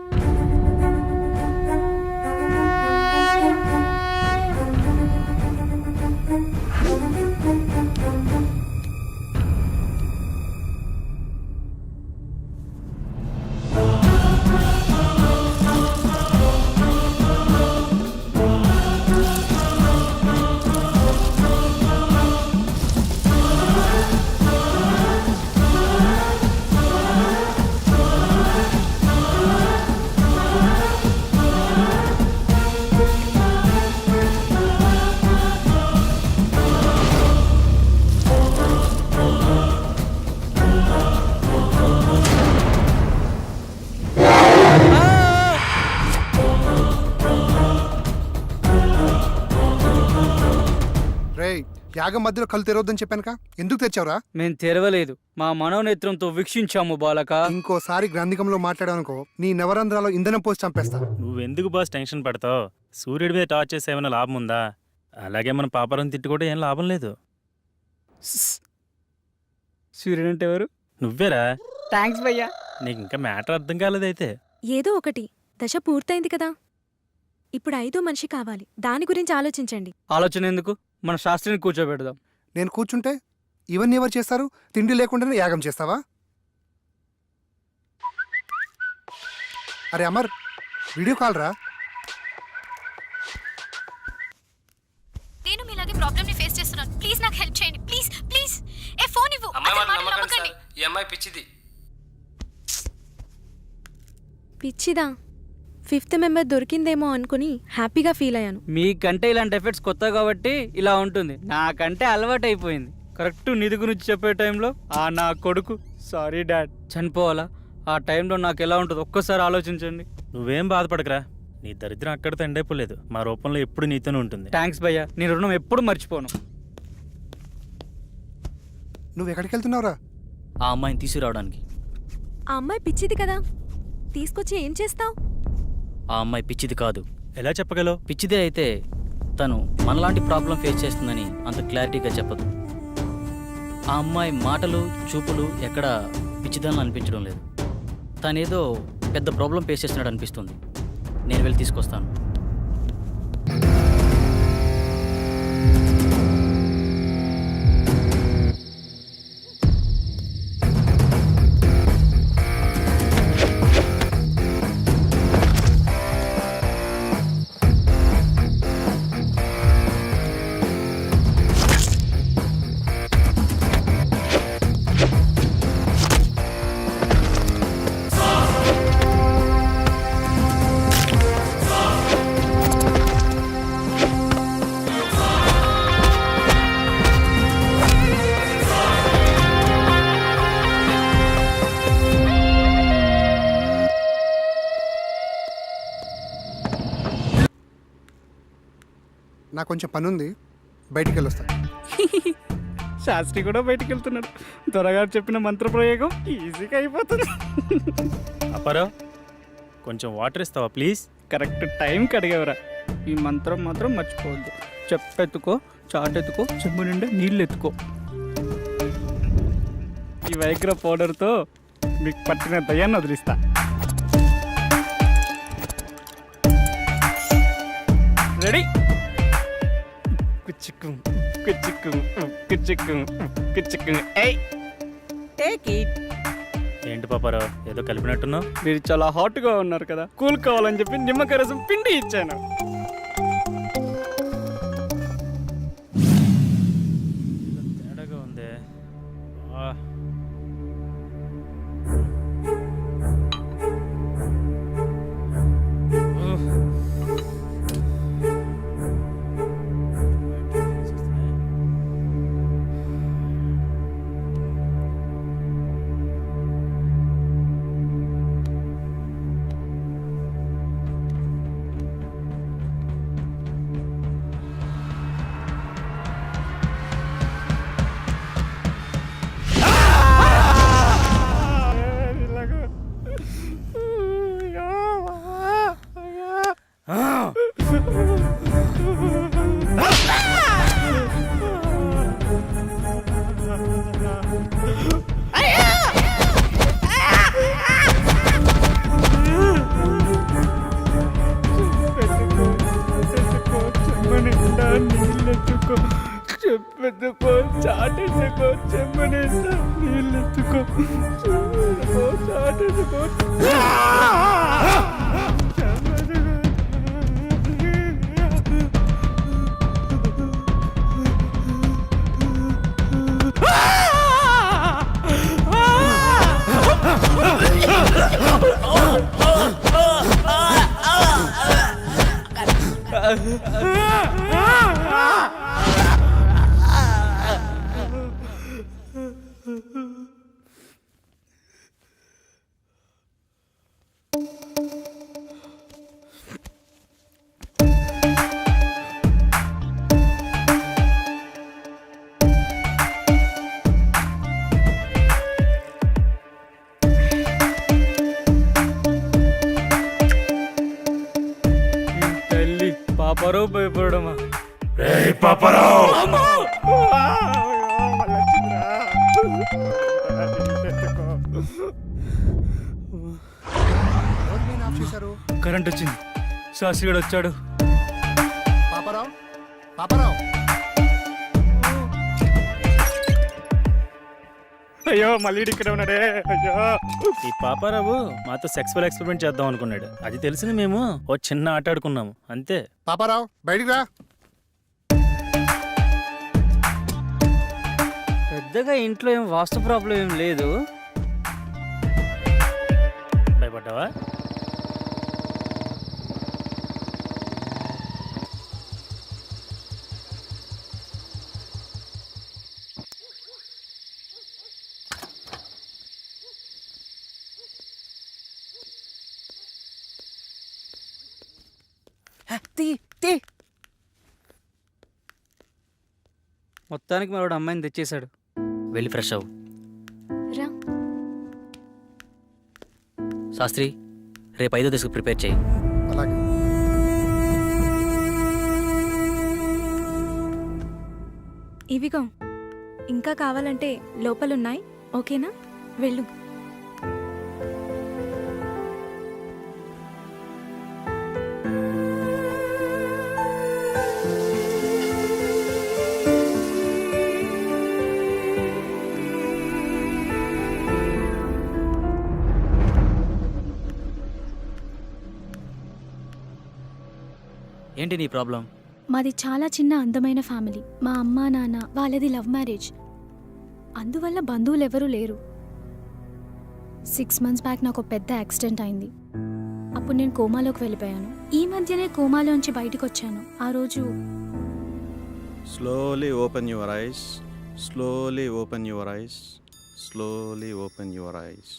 యాగం మధ్యలో కళ్ళు తెరవద్దని చెప్పానుక, ఎందుకు తెచ్చావురా? మేము తెరవలేదు, మా మనోనేత్రంతో వీక్షించాము బాలక. ఇంకోసారి గ్రంథికంలో మాట్లాడానుకో నీ నవరంధ్రాలో ఇంధనం పోసి చంపేస్తా. నువ్వెందుకు బాస్ టెన్షన్ పడతావు? సూర్యుడి మీద టార్చ్ చేస్తే ఏమైనా లాభం ఉందా? అలాగే మన పాపరం తిట్టి కూడా ఏం లాభం లేదు. సూర్యుడు అంటే ఎవరు? నువ్వేరా. థ్యాంక్స్ భయ్యా. నీకు ఇంకా మ్యాటర్ అర్థం కాలేదైతే. ఏదో ఒకటి, దశ పూర్తయింది కదా, ఇప్పుడు 5వ మనిషి కావాలి. దాని గురించి ఆలోచించండి. ఆలోచన ఎందుకు, మన శాస్త్రిని కూర్చోబెడదాం. నేను కూర్చుంటే ఇవన్నీ ఎవరు చేస్తారు? తిండి లేకుండానే యాగం చేస్తావా? అరే అమర్, వీడియో కాల్ రా. నేను మీలాగే ప్రాబ్లమ్ ని ఫేస్ చేస్తున్నాను. ప్లీజ్ నాకు హెల్ప్ చేయండి. Please please. ఏ ఫోన్ ఇవ్వు. ఈ అమ్మాయి పిచ్చిది. పిచ్చిదా? 5th మెంబర్ దొరికిందేమో అనుకుని హ్యాపీగా ఫీల్ అయ్యాను. మీకంటే ఇలాంటి ఎఫెక్ట్స్ కొత్త కాబట్టి ఇలా ఉంటుంది, నాకంటే అలవాటు అయిపోయింది. కరెక్ట్ నిధి గురించి చెప్పే టైంలో నా కొడుకు, సారీ డాడ్, చనిపోవాలా? ఆ టైంలో నాకు ఎలా ఉంటుంది ఒక్కసారి ఆలోచించండి. నువ్వేం బాధపడకరా, నీ దరిద్రం అక్కడితో ఎండైపోలేదు. మా రూపంలో ఎప్పుడు నీతోనే ఉంటుంది. థ్యాంక్స్ భయ్యా, నేను రుణం ఎప్పుడు మర్చిపోను. నువ్వు ఎక్కడికి వెళ్తున్నావురా? ఆ అమ్మాయిని తీసుకురావడానికి. ఆ అమ్మాయి పిచ్చిది కదా, తీసుకొచ్చి ఏం చేస్తావు? ఆ అమ్మాయి పిచ్చిది కాదు. ఎలా చెప్పగలవు? పిచ్చిదే అయితే తను మనలాంటి ప్రాబ్లం ఫేస్ చేస్తుందని అంత క్లారిటీగా చెప్పదు. ఆ అమ్మాయి మాటలు చూపులు ఎక్కడ పిచ్చిదాన్ని అనిపించడం లేదు. తనేదో పెద్ద ప్రాబ్లం ఫేస్ చేస్తున్నాడు అనిపిస్తుంది. నేను వెళ్ళి తీసుకొస్తాను. నాకు కొంచెం పని ఉంది, బయటికి వెళ్ళొస్తా. శాస్త్రి కూడా బయటికి వెళ్తున్నాడు. త్వరగా చెప్పిన మంత్ర ప్రయోగం ఈజీగా అయిపోతుంది. అప్పారావు, కొంచెం వాటర్ ఇస్తావా ప్లీజ్? కరెక్ట్ టైంకి అడిగేవరా. ఈ మంత్రం మాత్రం మర్చిపోవద్దు. చెప్పెత్తుకో, చాటెత్తుకో, చెంబు నిండా నీళ్ళు ఎత్తుకో. ఈ వైగ్ర పౌడర్తో మీకు పట్టిన దయ్యాన్ని వదిలిస్తా. రెడీ? కుచ్చిక్కు కుచ్చిక్కు కుచ్చిక్కు కుచ్చిక్కు. ఏయ్ టేక్ ఇట్. ఏంటి పాపారావు, ఏదో కలిపినట్టున్నావు? మీరు చాలా హాట్గా ఉన్నారు కదా, కూల్ కావాలని చెప్పి నిమ్మకాయ రసం పిండి ఇచ్చాను. తేడాగా ఉంది. చెప్పెత్తుకో, చాటెత్తుకో, చెంబు నిండా నీళ్ళెత్తుకో, చాటెత్తుకో. పాపారావు భయపడమా? ఆఫ్ చేశారు. కరెంట్ వచ్చింది, శాస్త్రిగాడు వచ్చాడు. పాపారావు, పాపారావు, అయ్యో మళ్ళీ ఇక్కడ ఉన్నాడే. అయ్యో, ఈ పాపారావు మాతో సెక్సువల్ ఎక్స్పెరిమెంట్ చేద్దాం అనుకున్నాడు. అది తెలిసిన మేము ఓ చిన్న ఆట ఆడుకున్నాము అంతే. పాపారావు బయటికి రా. పెద్దగా ఇంట్లో ఏం వాస్తు ప్రాబ్లం ఏం లేదు. భయపడ్డావా? మొత్తానికి మరొకడు అమ్మాయిని తెచ్చేశాడు. వెళ్ళి ఫ్రెష్ అవ్వు. రా. శాస్త్రి, రేపు 5వ దశకు ప్రిపేర్ చేయి. అలాగే. ఇవిగో ఇంకా కావాలంటే లోపలున్నాయి, ఓకేనా? వెళ్ళు. ఏంటి నీ ప్రాబ్లం? మాది చాలా చిన్న అందమైన ఫ్యామిలీ. మా అమ్మా నాన్న వాళ్ళది లవ్ మ్యారేజ్. అందువల్ల బంధువులు ఎవరూ లేరు. 6 months బ్యాక్ నాకు పెద్ద యాక్సిడెంట్ అయింది. అప్పుడు నేను కోమాలోకి వెళ్ళిపోయాను. ఈ మధ్యనే కోమాలోంచి బయటకు వచ్చాను. ఆ రోజు slowly open your eyes, slowly open your eyes, slowly open your eyes.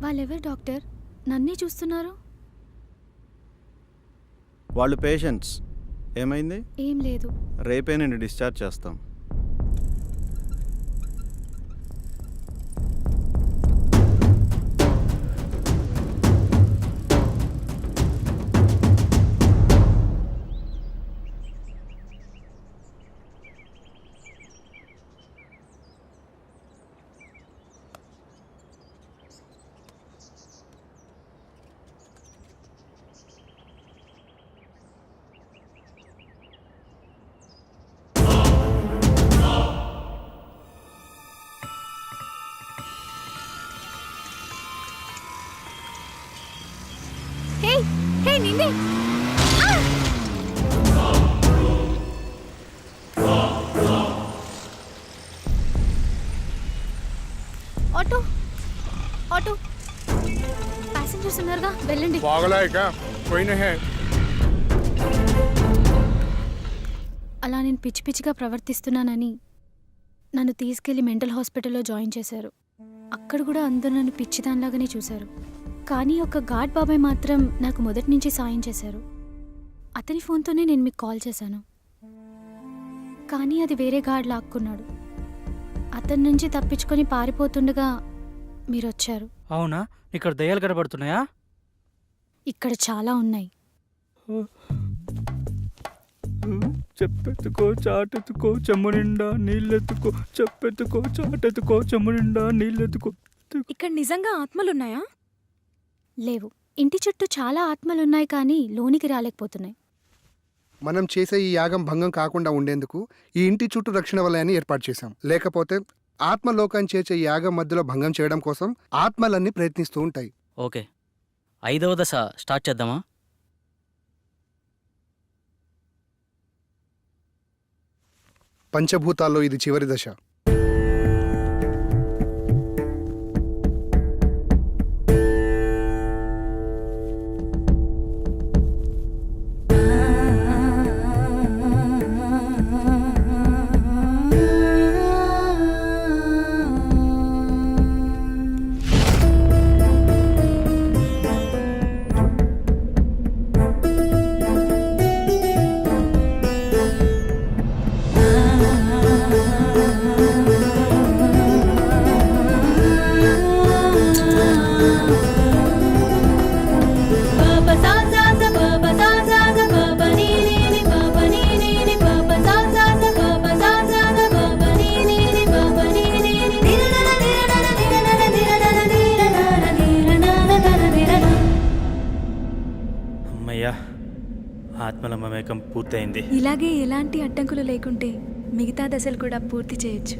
వాళ్ళెవరు డాక్టర్? నన్నే చూస్తున్నారు. వాళ్ళు పేషెంట్స్. ఏమైంది? ఏం లేదు. రేపే నేను డిశ్చార్జ్ చేస్తాం. హే నిన్నే. ఆటో ఆటో ప్యాసింజర్స్ ఉన్నారుగా, వెళ్ళండి. అలా నేను పిచ్చి పిచ్చిగా ప్రవర్తిస్తున్నానని నన్ను తీసుకెళ్లి మెంటల్ హాస్పిటల్లో జాయిన్ చేశారు. అక్కడ కూడా అందరూ నన్ను పిచ్చిదానిలాగానే చూశారు. కానీ ఒక గాడ్ బాబాయ్ మాత్రం నాకు మొదటి నుంచి సాయం చేశారు. అతని ఫోన్తోనే నేను మీకు కాల్ చేశాను. కానీ అది వేరే గాడ్ లాక్కున్నాడు. అతని నుంచి తప్పించుకొని పారిపోతుండగా మీరు వచ్చారు. అవునా? ఇక్కడ దయ్యాలు కనబడుతున్నాయా? ఇక్కడ చాలా ఉన్నాయి. చెప్పెత్తుకో చాటెత్తుకో చెమ్ము నిండా నీళ్ళెత్తుకో, చెప్పెత్తుకో చాటెత్తుకో చెమ్ము నిండా నీళ్ళెత్తుకో. ఇక్కడ నిజంగా ఆత్మలున్నాయా? లేవు. ఇంటి చుట్టూ చాలా ఆత్మలున్నాయి, కానీ లోనికి రాలేకపోతున్నాయి. మనం చేసే ఈ యాగం భంగం కాకుండా ఉండేందుకు ఈ ఇంటి చుట్టూ రక్షణ వలయాన్ని ఏర్పాటు చేశాం. లేకపోతే ఆత్మలోకాన్ని చేర్చే ఈ యాగం మధ్యలో భంగం చేయడం కోసం ఆత్మలన్నీ ప్రయత్నిస్తూ ఉంటాయి. ఓకే, 5వ దశ స్టార్ట్ చేద్దామా? పంచభూతాల్లో ఇది చివరి దశ. మమేకం పూర్తయింది. ఇలాగే ఎలాంటి అడ్డంకులు లేకుంటే మిగతా దశలు కూడా పూర్తి చేయొచ్చు.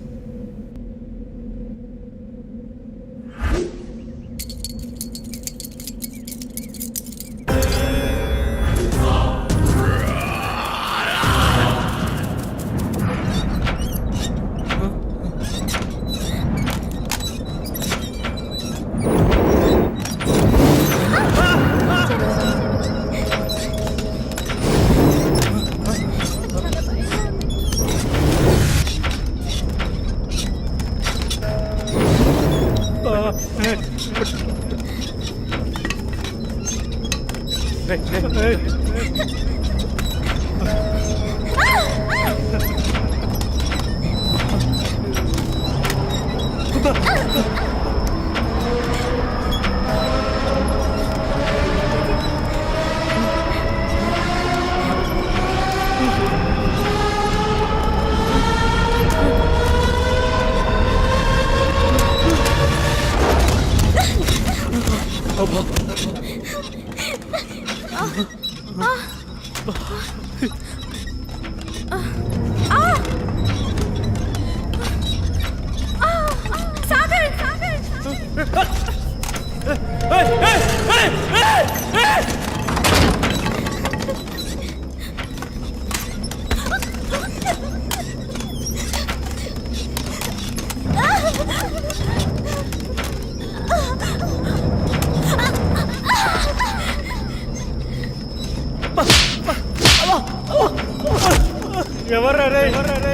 ఎవర్రా రే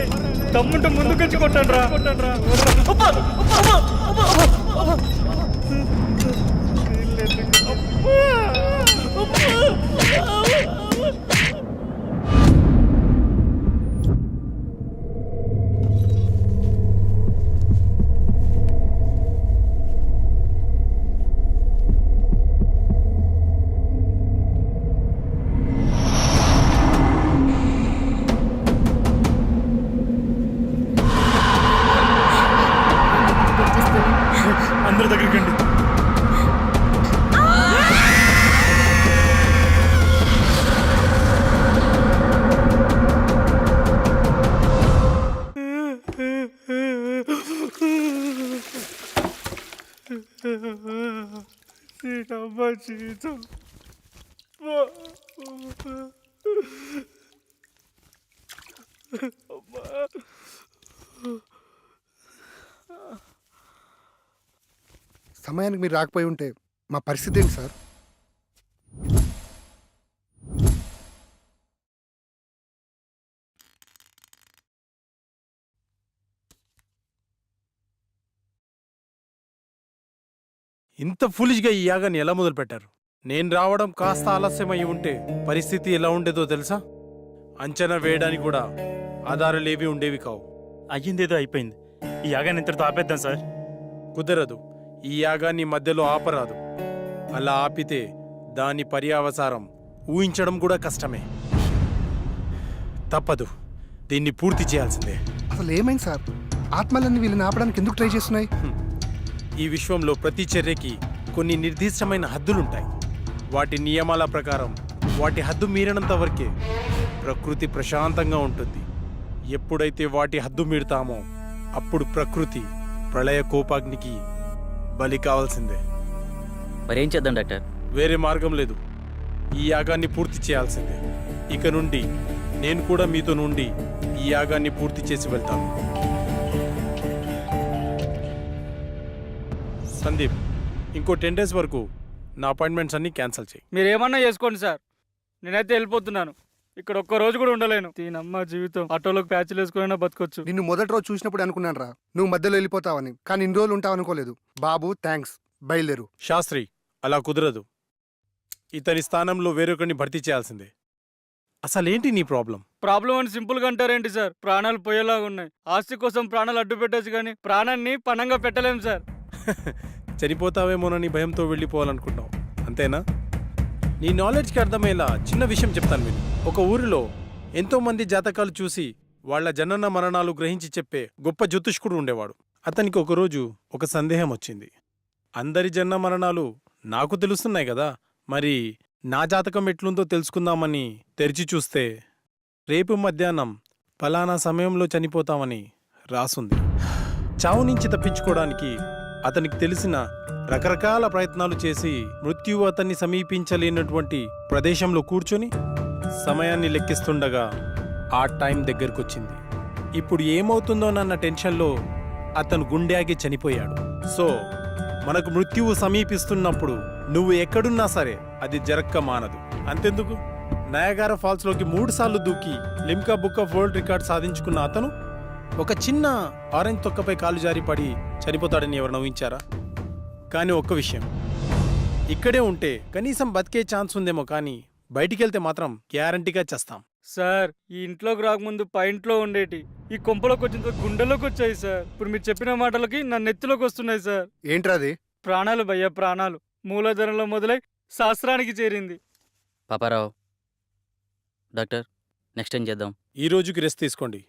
తమ్ముంటే ముందుకొచ్చి కొట్టండి రా. అందరి దగ్గరికి రండి. జీవితం సమయానికి మీరు రాకపోయి ఉంటే మా పరిస్థితి ఏంటి సార్? ఇంత ఫులిష్గా ఈ యాగాన్ని ఎలా మొదలు పెట్టారు? నేను రావడం కాస్త ఆలస్యమై ఉంటే పరిస్థితి ఎలా ఉండేదో తెలుసా? అంచనా వేయడానికి కూడా ఆధారాలేవి ఉండేవి కావు. అయ్యిందేదో అయిపోయింది. ఈ యాగాన్ని ఇంతటితో ఆపేద్దాం సార్. కుదరదు. ఈ యాగాన్ని మధ్యలో ఆపరాదు. అలా ఆపితే దాని పర్యావసారం ఊహించడం కూడా కష్టమే. తప్పదు, దీన్ని పూర్తి చేయాల్సిందే. అసలు ఏమైంది సార్? ఆత్మలన్నీ వీళ్ళని ఆపడానికి ఎందుకు ట్రై చేస్తున్నాయి? ఈ విశ్వంలో ప్రతి చర్యకి కొన్ని నిర్దిష్టమైన హద్దులుంటాయి. వాటి నియమాల ప్రకారం వాటి హద్దు మీరినంత వరకే ప్రకృతి ప్రశాంతంగా ఉంటుంది. ఎప్పుడైతే వాటి హద్దు మీరుతామో అప్పుడు ప్రకృతి ప్రళయ కోపాగ్నికి బలి కావాల్సిందే. మరేం చేద్దాం డాక్టర్? వేరే మార్గం లేదు. ఈ యాగాన్ని పూర్తి చేయాల్సిందే. ఇక నుండి నేను కూడా మీతో నుండి ఈ యాగాన్ని పూర్తి చేసి వెళ్తాను. సందీప్, ఇంకో 10 days వరకు నా అపాయింట్మెంట్స్ అన్ని క్యాన్సిల్ చేయి. మీరేమన్నా చేసుకోండి సార్, నేనైతే వెళ్ళిపోతున్నాను. ఇక్కడ ఒక్క రోజు కూడా ఉండలేను. దీనమ్మ జీవితం. ఆటోలోకి ప్యాచ్లు వేసుకున్నా బతకొచ్చు. నిన్ను మొదటి రోజు చూసినప్పుడు అనుకున్నాను రా నువ్వు మధ్యలో వెళ్ళిపోతావని, కానీ ఇన్ని రోజులు ఉంటావు అనుకోలేదు. బాబు థ్యాంక్స్, బయలుదేరు. శాస్త్రి, అలా కుదరదు. ఇతని స్థానంలో వేరొకరిని భర్తీ చేయాల్సిందే. అసలేంటి నీ ప్రాబ్లం అని సింపుల్గా అంటారేంటి సార్? ప్రాణాలు పోయేలాగా ఉన్నాయి. ఆస్తి కోసం ప్రాణాలు అడ్డు పెట్టచ్చు, కానీ ప్రాణాన్ని పణంగా పెట్టలేం సార్. చనిపోతావేమోనని భయంతో వెళ్ళిపోవాలనుకుంటావు, అంతేనా? నీ నాలెడ్జ్కి అర్థమయ్యేలా చిన్న విషయం చెప్తాను విను. ఒక ఊరిలో ఎంతోమంది జాతకాలు చూసి వాళ్ల జనన మరణాలు గ్రహించి చెప్పే గొప్ప జ్యోతిష్కుడు ఉండేవాడు. అతనికి ఒకరోజు ఒక సందేహం వచ్చింది. అందరి జనన మరణాలు నాకు తెలుస్తున్నాయి కదా, మరి నా జాతకం ఎట్లుందో తెలుసుకుందామని తెరిచి చూస్తే రేపు మధ్యాహ్నం ఫలానా సమయంలో చనిపోతామని రాసుంది. చావు నుంచి తప్పించుకోవడానికి అతనికి తెలిసిన రకరకాల ప్రయత్నాలు చేసి మృత్యువు అతన్ని సమీపించలేనటువంటి ప్రదేశంలో కూర్చొని సమయాన్ని లెక్కిస్తుండగా ఆ టైం దగ్గరకొచ్చింది. ఇప్పుడు ఏమవుతుందోనన్న టెన్షన్లో అతను గుండె ఆగి చనిపోయాడు. సో మనకు మృత్యువు సమీపిస్తున్నప్పుడు నువ్వు ఎక్కడున్నా సరే అది జరక్క మానదు. అంతెందుకు, నయాగారా ఫాల్స్లోకి 3 సార్లు దూకి Limca book of world record సాధించుకున్న అతను ఒక చిన్న ఆరెంజ్ తొక్కపై కాలు జారి పడి చనిపోతాడని ఎవరు నవ్వించారా? కానీ ఒక్క విషయం, ఇక్కడే ఉంటే కనీసం బతికే ఛాన్స్ ఉందేమో, కానీ బయటికెళ్తే మాత్రం గ్యారంటీగా చేస్తాం. సార్ ఈ ఇంట్లోకి రాకముందు ఇంట్లో ఉండేటి ఈ కొంపలోకి వచ్చిన గుండెలోకి వచ్చాయి సార్. ఇప్పుడు మీరు చెప్పిన మాటలకి నా నెత్తిలోకి వస్తున్నాయి సార్. ఏంట్రాది? ప్రాణాలు భయ్యా, ప్రాణాలు. మూలధనంలో మొదలై శాస్త్రానికి చేరింది. పాపారావు డాక్టర్, నెక్స్ట్ ఏం చేద్దాం? ఈ రోజుకి రెస్ట్ తీసుకోండి.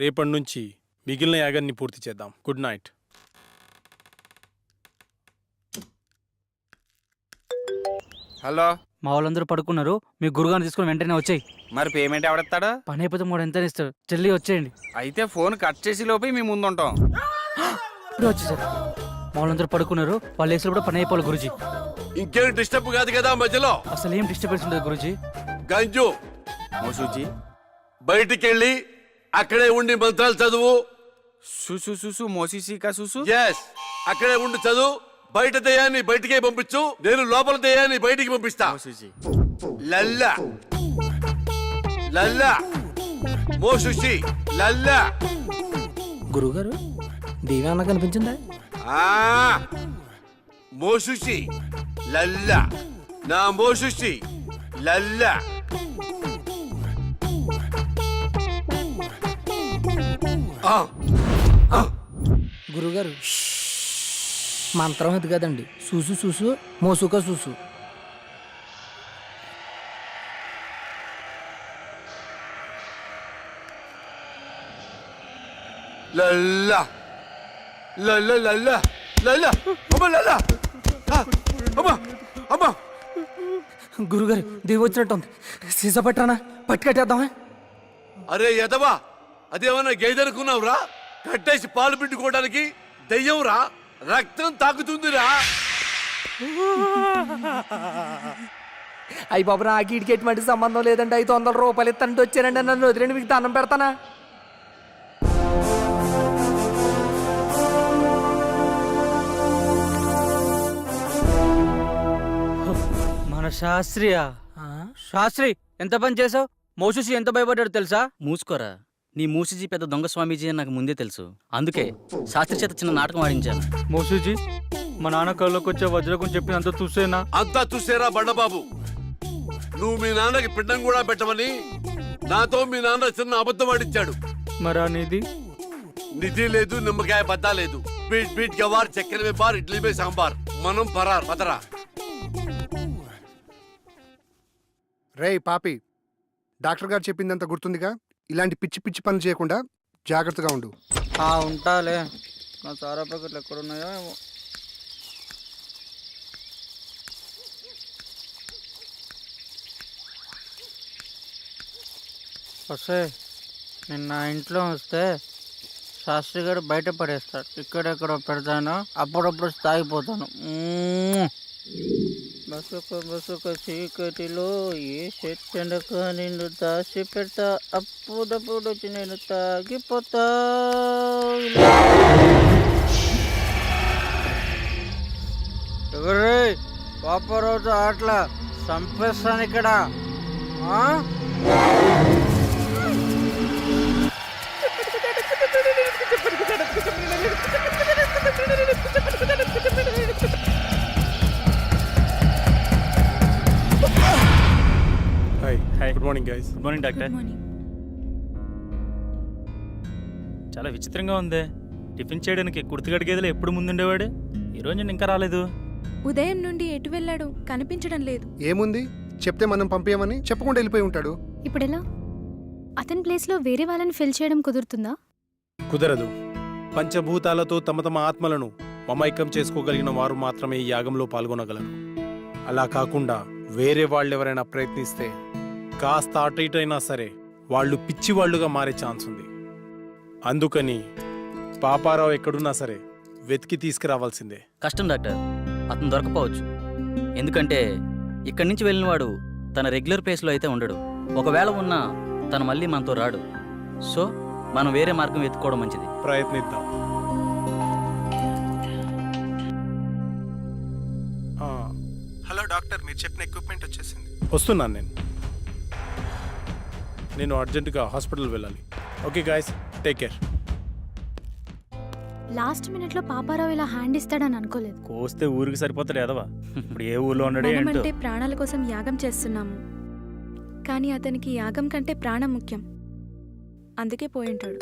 రేపటి నుంచి మిగిలిన యాగాన్ని పూర్తి చేద్దాం. Good night. హలో, మా వాళ్ళందరూ పడుకున్నారు. మీ గురుగారిని తీసుకుని వెంటనే వచ్చాయి. మరి పేమెంట్ ఎవడెత్తాడు? పని అయిపోతే 3 ఎంత ఇస్తారు? చెల్లి వచ్చేయండి. అయితే ఫోన్ కట్ చేసి లోపే మీ ముందు ఉంటాం. ఇప్పుడు వచ్చేసారు. మా వాళ్ళందరూ పడుకున్నారు. వాళ్ళు వేసిన కూడా పని అయిపోవాలి గురుజీ. ఇంకేం డిస్టర్బ్ కాదు కదా మధ్యలో? అసలు ఏం డిస్టర్బెన్స్ ఉండదు గురుజీ. గంజు మోసూజీ, బయటికెళ్ళి అక్కడే ఉండి మంత్రాలు చదువు. సుసు సుసు మోసీసీకా సుసు. ఎస్, అక్కడే ఉండి చదువు. బయట దయ్యాన్ని బయటికే పంపించు, నేను లోపల దయ్యాన్ని బయటికి పంపిస్తా. మోసూజీ, లల్లా లల్లా మోసుషి లల్లా. గురుగారు దేవాన్న కనిపించిందా? మోసుషి లల్లా, నా మోసుషి లల్లా. గురుగారు మంత్రం అది కదండి. చూసు చూసు మోసుక చూసు. లల్లా లల్లా లల్లా లల్లా. అమ్మ లల్లా, అమ్మ అమ్మ. గురుగారు దేవి వచ్చినట్టుంది. సీసా పట్టానా పట్టుకట్టేద్దామా? అరే ఎదవా, అదేమన్నా గేదెనుకున్నావురా? కట్టేసి పాలు పిండుకోవడానికి దయ్యంరా, రక్తం తాకుతుందిరా. అయ్యి బాబు, నాకు ఇటుకి ఎటువంటి సంబంధం లేదండి. 500 రూపాయలు ఇస్తానంటే వచ్చారండి. నన్ను వదిలేండి, మీకు దండం పెడతానా? మన శాస్త్రియా? శాస్త్రి ఎంత పని చేసావు? మోసూసి ఎంత భయపడ్డాడు తెలుసా? మూసుకోరా. నీ మూసిజీ పెద్ద దొంగ స్వామీజీ అని నాకు ముందే తెలుసు. అందుకే శాస్త్రి చేత చిన్న నాటకం ఆడించాను. మోసూజీ, మా నాన్న కళ్ళలోకి వచ్చే వజ్రకం చెప్పినంత చూసేనా? అంతా చూసేరా బండబాబు. నువ్వు మీ నాన్నకి పిండం కూడా పెట్టమని నాతో మీ నాన్న చిన్న అబద్ధం ఆడించాడు. మరా నిధి? నిధి లేదు, నిమ్మకాయ బద్దా లేదు. బీట్ బీట్ గవార్, చక్కెర మే బార్, ఇడ్లీ మే సాంబార్. మనం పరార్ పదరా. రేయ్ పాపి, డాక్టర్ గారు చెప్పిందంత గుర్తుందిగా? ఇలాంటి పిచ్చి పిచ్చి పనులు చేయకుండా జాగ్రత్తగా ఉండు. ఉంటాలే. నా సారా ప్యాకెట్లు ఎక్కడున్నాయో ఏమో. వస్తే నిన్న ఇంట్లో వస్తే శాస్త్రి గారు బయట పడేస్తాడు. ఇక్కడెక్కడో పెడతాను, అప్పుడప్పుడు తాగిపోతాను. బసుక చీకటిలో ఏ చెట్టెండక నిన్ను దాచి పెడతా, అప్పుడప్పుడు వచ్చి నేను తాగిపోతా. ఎవరే పాపరాజు ఆటలా చంపేస్తాను ఇక్కడ. Hi, good morning guys. Good morning doctor. చాలా విచిత్రంగా ఉంది. టిఫిన్ చేయడానికి కుర్తిగడి గదిలో ఎప్పుడు ముందుండేవాడు, ఈరోజు నేను ఇంకా రాలేదు. ఉదయం నుండి ఎటు వెళ్ళాడు కనిపించడం లేదు. ఏముంది, చెప్తే మనం పంపించమని చెప్పకుండా వెళ్ళిపోయి ఉంటాడు. ఇప్పుడెలా? అతని ప్లేస్లో వేరే వాళ్ళని ఫిల్ చేయడం కుదురుతుందా? కుదరదు. పంచభూతాలతో తమ తమ ఆత్మలను మమైకం చేసుకోగలిగిన వారు మాత్రమే ఈ యాగంలో పాల్గొనగలరు. అలా కాకుండా వేరే వాళ్ళు ఎవరైనా ప్రయత్నిస్తే కాస్త అటు ఇటు అయినా సరే వాళ్ళు పిచ్చివాళ్లుగా మారే ఛాన్స్ ఉంది. అందుకని పాపారావు ఎక్కడున్నా సరే వెతికి తీసుకురావాల్సిందే. కష్టం డాక్టర్, అతను దొరకపోవచ్చు. ఎందుకంటే ఇక్కడి నుంచి వెళ్ళిన వాడు తన రెగ్యులర్ ప్లేస్లో అయితే ఉండడు. ఒకవేళ ఉన్నా తను మళ్ళీ మనతో రాడు. సో మనం వేరే మార్గం వెతుక్కోవడం మంచిది. ప్రయత్నిద్దాం. హలో డాక్టర్, మీరు చెప్పిన ఎక్విప్మెంట్ వచ్చేసింది. వస్తున్నాను నేను అర్జెంటుగా హాస్పిటల్ వెళ్ళాలి. Okay guys, take care. Last మినిట్లో పాపారావు ఇలా హ్యాండ్ ఇస్తాడని అనుకోలేదు. కోస్తే ఊరికి సరిపోతాడు ఎదవా. ఇప్పుడు ఏ ఊళ్ళో ఉన్నాడే ఏంటో. మనమంటే ప్రాణాల కోసం యాగం చేస్తున్నాము, కానీ అతనికి యాగం కంటే ప్రాణం ముఖ్యం. అందుకే పోయింటాడు.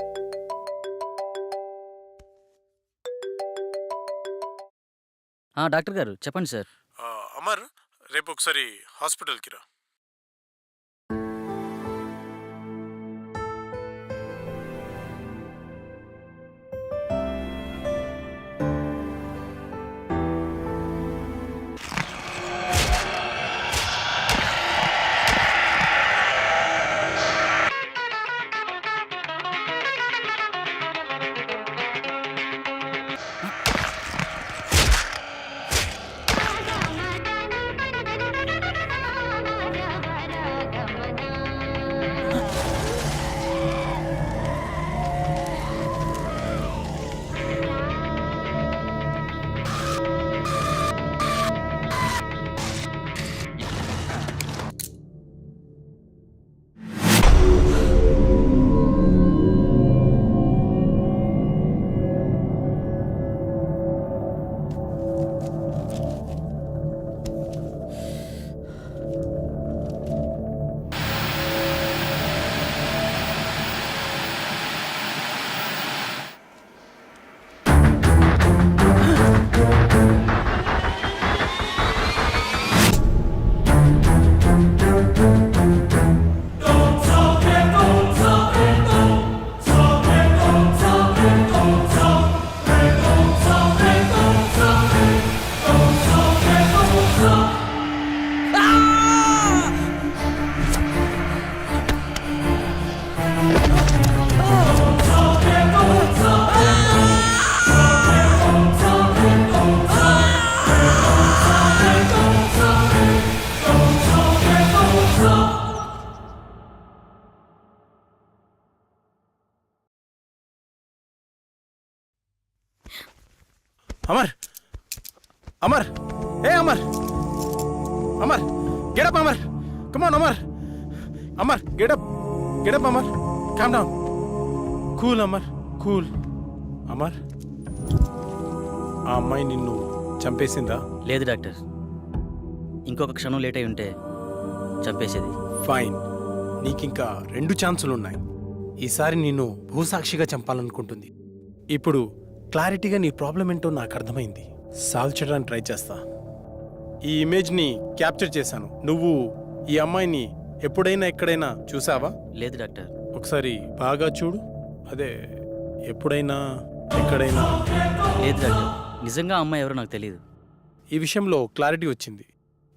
డాక్టర్ గారు చెప్పండి సార్. అమర్, రేపు ఒకసారి హాస్పిటల్కి రా. అమర్, అమర్, ఏ Amar, Amar, get up, Amar, come on, Amar, Amar, get up, Amar, calm down, cool, Amar, cool. Amar, ఆ అమ్మాయి నిన్ను చంపేసిందా? లేదు డాక్టర్, ఇంకొక క్షణం లేట్ అయి ఉంటే చంపేసేది. ఫైన్, నీకింకా 2 ఛాన్సులు ఉన్నాయి. ఈసారి నిన్ను భూసాక్షిగా చంపాలనుకుంటుంది. ఇప్పుడు క్లారిటీగా నీ ప్రాబ్లం ఏంటో నాకు అర్థమైంది. సాల్వ్ చేయడానికి ట్రై చేస్తా. ఈ ఇమేజ్ని క్యాప్చర్ చేశాను. నువ్వు ఈ అమ్మాయిని ఎప్పుడైనా ఎక్కడైనా చూసావా? లేదు డాక్టర్. ఒకసారి బాగా చూడు. అదే ఎప్పుడైనా ఎక్కడైనా? లేదు డాక్టర్, నిజంగా అమ్మాయి ఎవరో నాకు తెలియదు. ఈ విషయంలో క్లారిటీ వచ్చింది.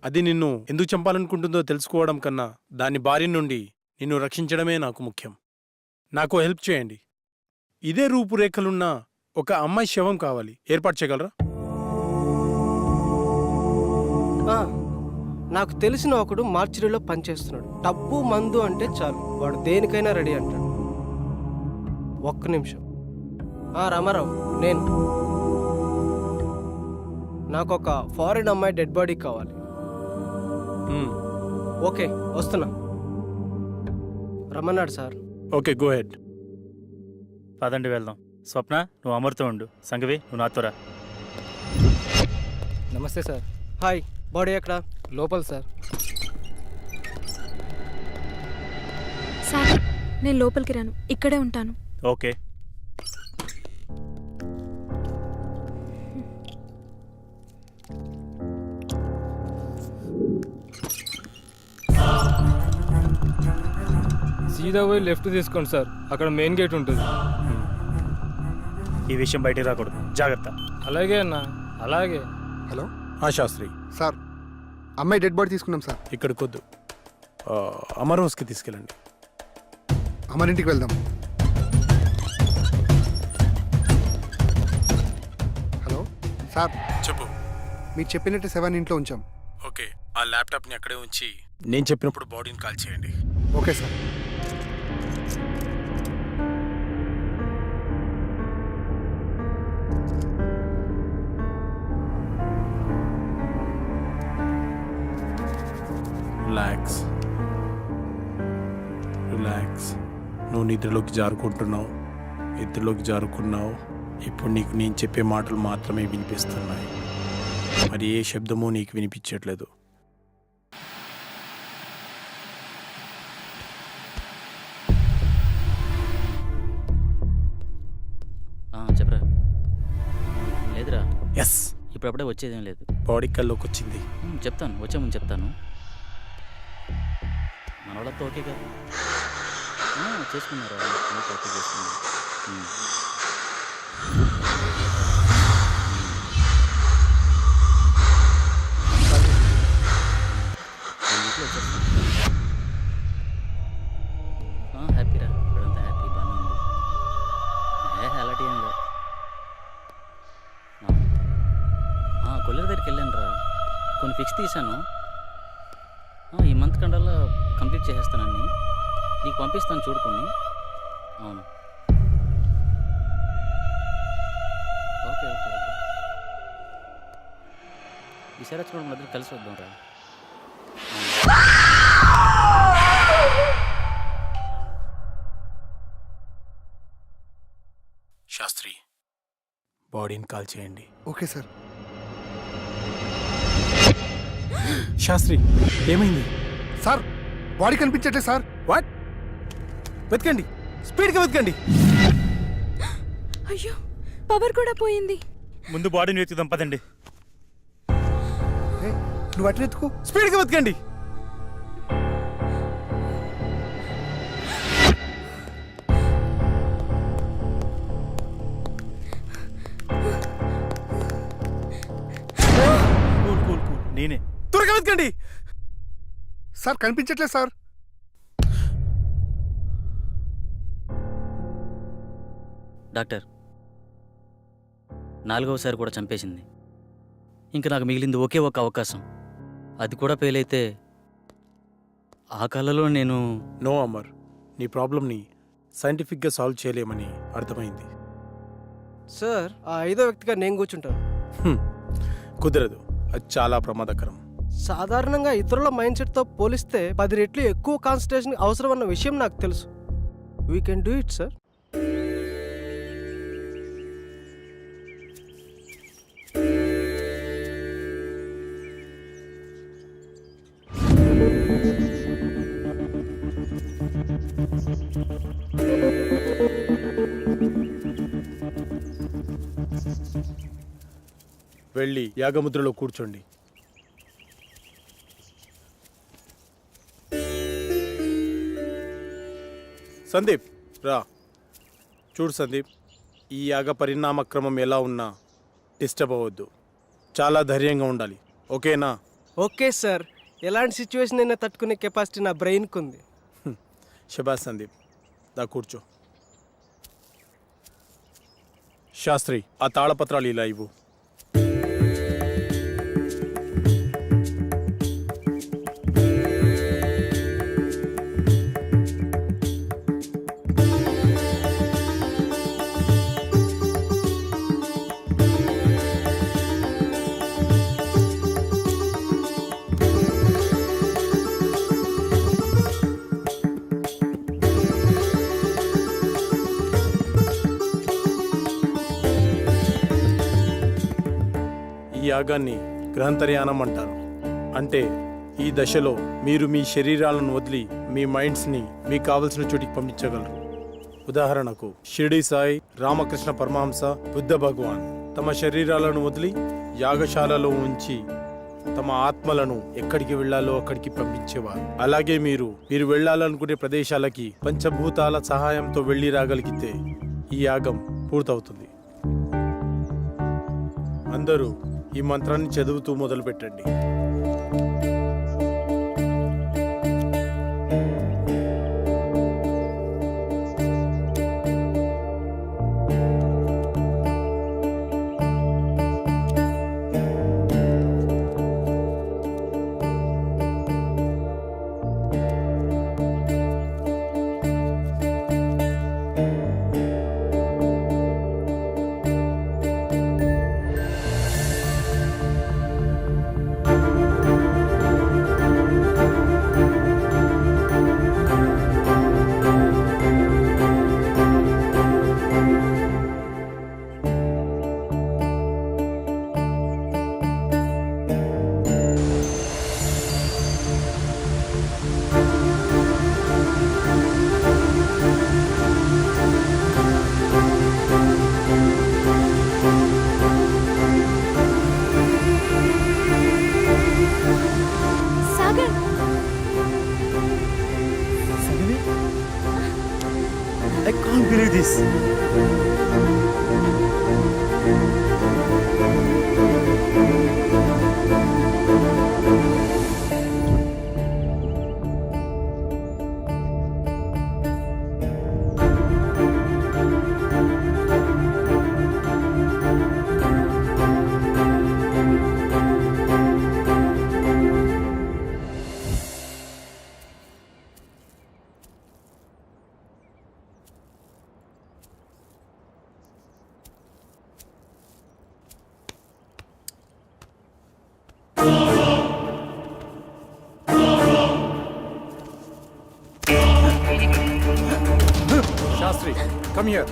అది నిన్ను ఎందుకు చంపాలనుకుంటుందో తెలుసుకోవడం కన్నా దాని బారి నుండి నిన్ను రక్షించడమే నాకు ముఖ్యం. నాకు హెల్ప్ చేయండి. ఇదే రూపురేఖలున్న ఒక అమ్మాయి శవం కావాలి. ఏర్పాటు చేయగలరా? నాకు తెలిసిన ఒకడు మార్చిరీలో పనిచేస్తున్నాడు. డబ్బు మందు అంటే చాలు, వాడు దేనికైనా రెడీ అంటాడు. ఒక్క నిమిషం. రామారావు, నేను నాకు ఒక ఫారిన్ అమ్మాయి డెడ్ బాడీ కావాలి. ఓకే, వస్తున్నా. రమ్మన్నాడు సార్. Okay, go head. పదండి వెళ్దాం. స్వప్న, నువ్వు అమర్తో ఉండు. సంగవి, నువ్వు నాతో రా. నమస్తే సార్. హాయ్, బాడీ ఎక్కడ? లోపల సార్. సార్, నేను లోపలికి రాను, ఇక్కడే ఉంటాను. ఓకే. సీదా పోయి లెఫ్ట్ తీసుకోండి సార్, అక్కడ మెయిన్ గేట్ ఉంటుంది. ఈ విషయం బయటికి రాకూడదు, జాగ్రత్త. అలాగే అన్న, అలాగే. హలో శాస్త్రి సార్, అమ్మాయి డెడ్ బాడీ తీసుకున్నాం సార్. ఇక్కడికి వద్దు, అమర్ హౌస్కి తీసుకెళ్ళండి. అమరింటికి వెళ్దాం. హలో సార్, చెప్పు. మీరు చెప్పినట్టు 7 ఇంట్లో ఉంచాం. ఓకే, ఆ ల్యాప్టాప్ని అక్కడే ఉంచి నేను చెప్పినప్పుడు బాడీని కాల్ చేయండి. Okay sir. Relax relax. నువ్వు నిద్రలోకి జారుకుంటున్నావు, నిద్రలోకి జారుకున్నావు. ఇప్పుడు నీకు నేను చెప్పే మాటలు మాత్రమే వినిపిస్తున్నాయి, మరి ఏ శబ్దమూ నీకు వినిపించట్లేదు. చెప్పరా. లేదురా. ఎస్, ఇప్పుడప్పుడే వచ్చేదేం లేదు. బాడీ కల్లోకి వచ్చింది. చెప్తాను, వచ్చే ముందు చెప్తాను. మన వాళ్ళతో ఓకే కదా, చేసుకున్నారా? ఓకే చేసుకున్నారు. హ్యాపీరా, ఇప్పుడంతా హ్యాపీ, బాగానే ఉంది. అలాంటి ఏం లేదు. కొల్లెర దగ్గరికి వెళ్ళాను రా, కొన్ని ఫిక్స్ తీశాను. ఈ మంత్ కండల్లా కంప్లీట్ చేసేస్తానని నీకు పంపిస్తాను, చూడుకొని. అవును, ఓకే ఓకే ఓకే. ఈసారి వచ్చినప్పుడు మన దగ్గర కలిసి వద్దాం రా. శాస్త్రి, బాడీని కాల్ చేయండి. Okay sir. శాస్త్రి, ఏమైంది సార్? బాడీ కనిపించట్లేదు సార్. వాట్? వెతకండి, స్పీడ్గా వెతకండి. అయ్యో, పవర్ కూడా పోయింది. ముందు బాడీని వెతుకుదాం పదండి. నువ్వు అట్లా ఎత్తుకో, స్పీడ్గా వెతకండి. నేనే. త్వరగా వెతకండి సార్. కనిపించట్లేదు సార్. డాక్టర్, 4వసారి కూడా చంపేసింది. ఇంకా నాకు మిగిలింది ఒకే ఒక అవకాశం, అది కూడా ఫెయిల్ అయితే ఆ కళలో నేను... నో అమర్, నీ ప్రాబ్లమ్ని సైంటిఫిక్గా సాల్వ్ చేయలేమని అర్థమైంది. సార్, ఆ 5వ వ్యక్తిగా నేను కూర్చుంటాను. కుదరదు, అది చాలా ప్రమాదకరం. సాధారణంగా ఇతరుల మైండ్ సెట్తో పోలిస్తే 10 రెట్లు ఎక్కువ కాన్సన్ట్రేషన్ అవసరం అన్న విషయం నాకు తెలుసు. We can do it sir. వెళ్ళి యాగముద్రలో కూర్చోండి. సందీప్ రా. చూడు సందీప్, ఈ యాగ పరిణామక్రమం ఎలా ఉన్నా డిస్టర్బ్ అవ్వద్దు, చాలా ధైర్యంగా ఉండాలి, ఓకేనా? Okay sir. ఎలాంటి సిచ్యువేషన్ అయినా తట్టుకునే కెపాసిటీ నా బ్రెయిన్కి ఉంది. శబాష్ సందీప్, దా కూర్చో. శాస్త్రి, ఆ తాళపత్రాలు ఇలా ఇవ్వు. ఈ యాగాన్ని గ్రహంతర్యానం అంటారు. అంటే ఈ దశలో మీరు మీ శరీరాలను వదిలి మీ మైండ్స్ని మీకు కావలసిన చోటికి పంపించగలరు. ఉదాహరణకు షిరిడి సాయి, రామకృష్ణ పరమహంస, బుద్ధ భగవాన్ తమ శరీరాలను వదిలి యాగశాలలో ఉంచి తమ ఆత్మలను ఎక్కడికి వెళ్లాలో అక్కడికి పంపించేవారు. అలాగే మీరు వెళ్లాలనుకునే ప్రదేశాలకి పంచభూతాల సహాయంతో వెళ్లి రాగలిగితే ఈ యాగం పూర్తవుతుంది. అందరూ ఈ మంత్రాన్ని చదువుతూ మొదలు పెట్టండి. Sastry come here.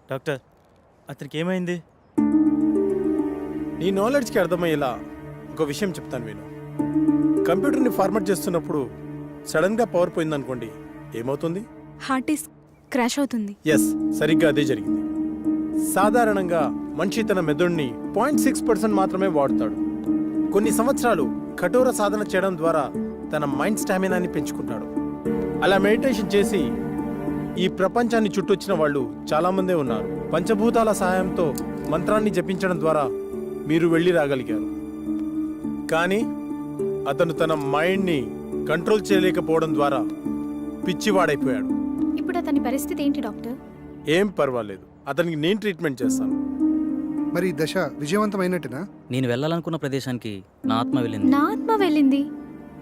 డాక్టర్ అతనికి ఏమైంది? నీ నాలెడ్జ్కి అర్థమయ్యేలా ఒక విషయం చెప్తాను విను. కంప్యూటర్ని ఫార్మాట్ చేస్తున్నప్పుడు సడన్గా పవర్ పోయిందనుకోండి, ఏమవుతుంది? హార్డ్ డిస్క్ క్రాష్ అవుతుంది. ఎస్, సరిగ్గా అదే జరిగింది. సాధారణంగా మనిషి తన మెదడుని 0.6% మాత్రమే వాడుతాడు. కొన్ని సంవత్సరాలు కఠోర సాధన చేయడం ద్వారా తన మైండ్ స్టామినాని పెంచుకుంటాడు. అలా మెడిటేషన్ చేసి ఈ ప్రపంచాన్ని చుట్టొచ్చిన వాళ్ళు చాలామందే ఉన్నారు. పంచభూతాల సహాయంతో మంత్రాన్ని జపించడం ద్వారా మీరు వెళ్ళి రాగలిగారు. కానీ అతను తన మైండ్ని కంట్రోల్ చేయలేకపోవడం ద్వారా పిచ్చివాడైపోయాడు. ఇప్పుడు అతని పరిస్థితి ఏంటి డాక్టర్? ఏం పర్వాలేదు, అతనికి నేను ట్రీట్మెంట్ చేస్తాను. మరి ఈ దశ విజయవంతమైనట్టునా? నేను వెళ్ళాలనుకున్న ప్రదేశానికి నా ఆత్మ వెళ్ళింది. నా ఆత్మ వెళ్ళింది.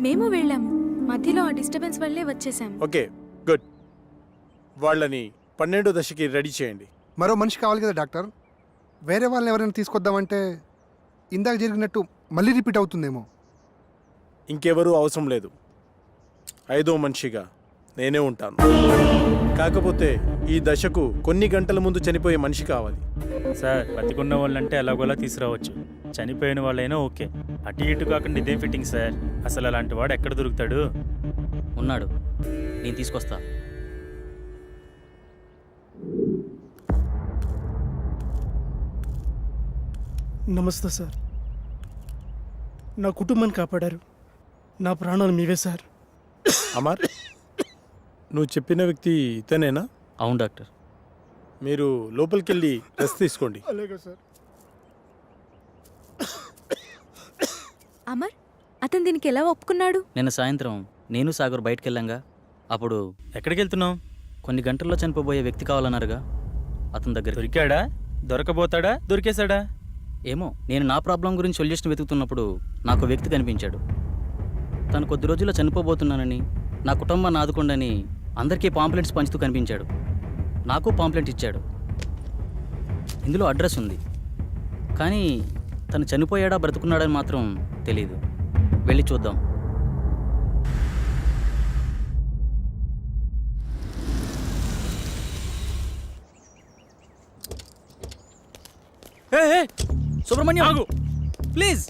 మేము వెళ్ళాము, మధ్యలో ఆ డిస్టర్బెన్స్ వల్లే వచ్చేసాం. Okay, good. వాళ్ళని 12వ దశకి రెడీ చేయండి. మరో మనిషి కావాలి కదా డాక్టర్. వేరే వాళ్ళని ఎవరైనా తీసుకొద్దామంటే ఇందాక జరిగినట్టు మళ్ళీ రిపీట్ అవుతుందేమో. ఇంకెవరూ అవసరం లేదు. 5వ మనిషిగా నేనే ఉంటాను. కాకపోతే ఈ దశకు కొన్ని గంటల ముందు చనిపోయే మనిషి కావాలి. సార్, బతికున్న వాళ్ళంటే ఎలాగోలా తీసుకురావచ్చు, చనిపోయిన వాళ్ళైనా ఓకే. అటు ఇటు కాకుండా ఇదే ఫిట్టింగ్ సార్. అసలు అలాంటి వాడు ఎక్కడ దొరుకుతాడు? ఉన్నాడు, నేను తీసుకొస్తా. నమస్తే సార్. నా కుటుంబాన్ని కాపాడారు. నా ప్రాణాలు మీవే సార్. అమర్, నువ్వు చెప్పిన వ్యక్తి ఇతనేనా? అవును డాక్టర్. మీరు లోపలికి వెళ్ళి రెస్ట్ తీసుకోండి. అలాగే సార్. అమర్, అతను దీనికి ఎలా ఒప్పుకున్నాడు? నిన్న సాయంత్రం నేను సాగర్ బయటకు వెళ్ళాంగా. అప్పుడు ఎక్కడికి వెళ్తున్నావు? కొన్ని గంటల్లో చనిపోబోయే వ్యక్తి కావాలన్నారుగా, అతని దగ్గర. దొరికాడా? దొరకబోతాడా? దొరికేశాడా? ఏమో, నేను నా ప్రాబ్లం గురించి సొల్యూషన్ వెతుకుతున్నప్పుడు నాకు వ్యక్తి కనిపించాడు. తను కొద్ది రోజుల్లో చనిపోబోతున్నానని, నా కుటుంబాన్ని ఆదుకోండని అందరికీ పాంప్లెట్స్ పంచుతూ కనిపించాడు. నాకు పాంప్లెట్ ఇచ్చాడు. ఇందులో అడ్రస్ ఉంది, కానీ తను చనిపోయాడా బ్రతుకున్నాడని మాత్రం తెలీదు. వెళ్ళి చూద్దాం. సుబ్రహ్మణ్యం, ఆగు ప్లీజ్.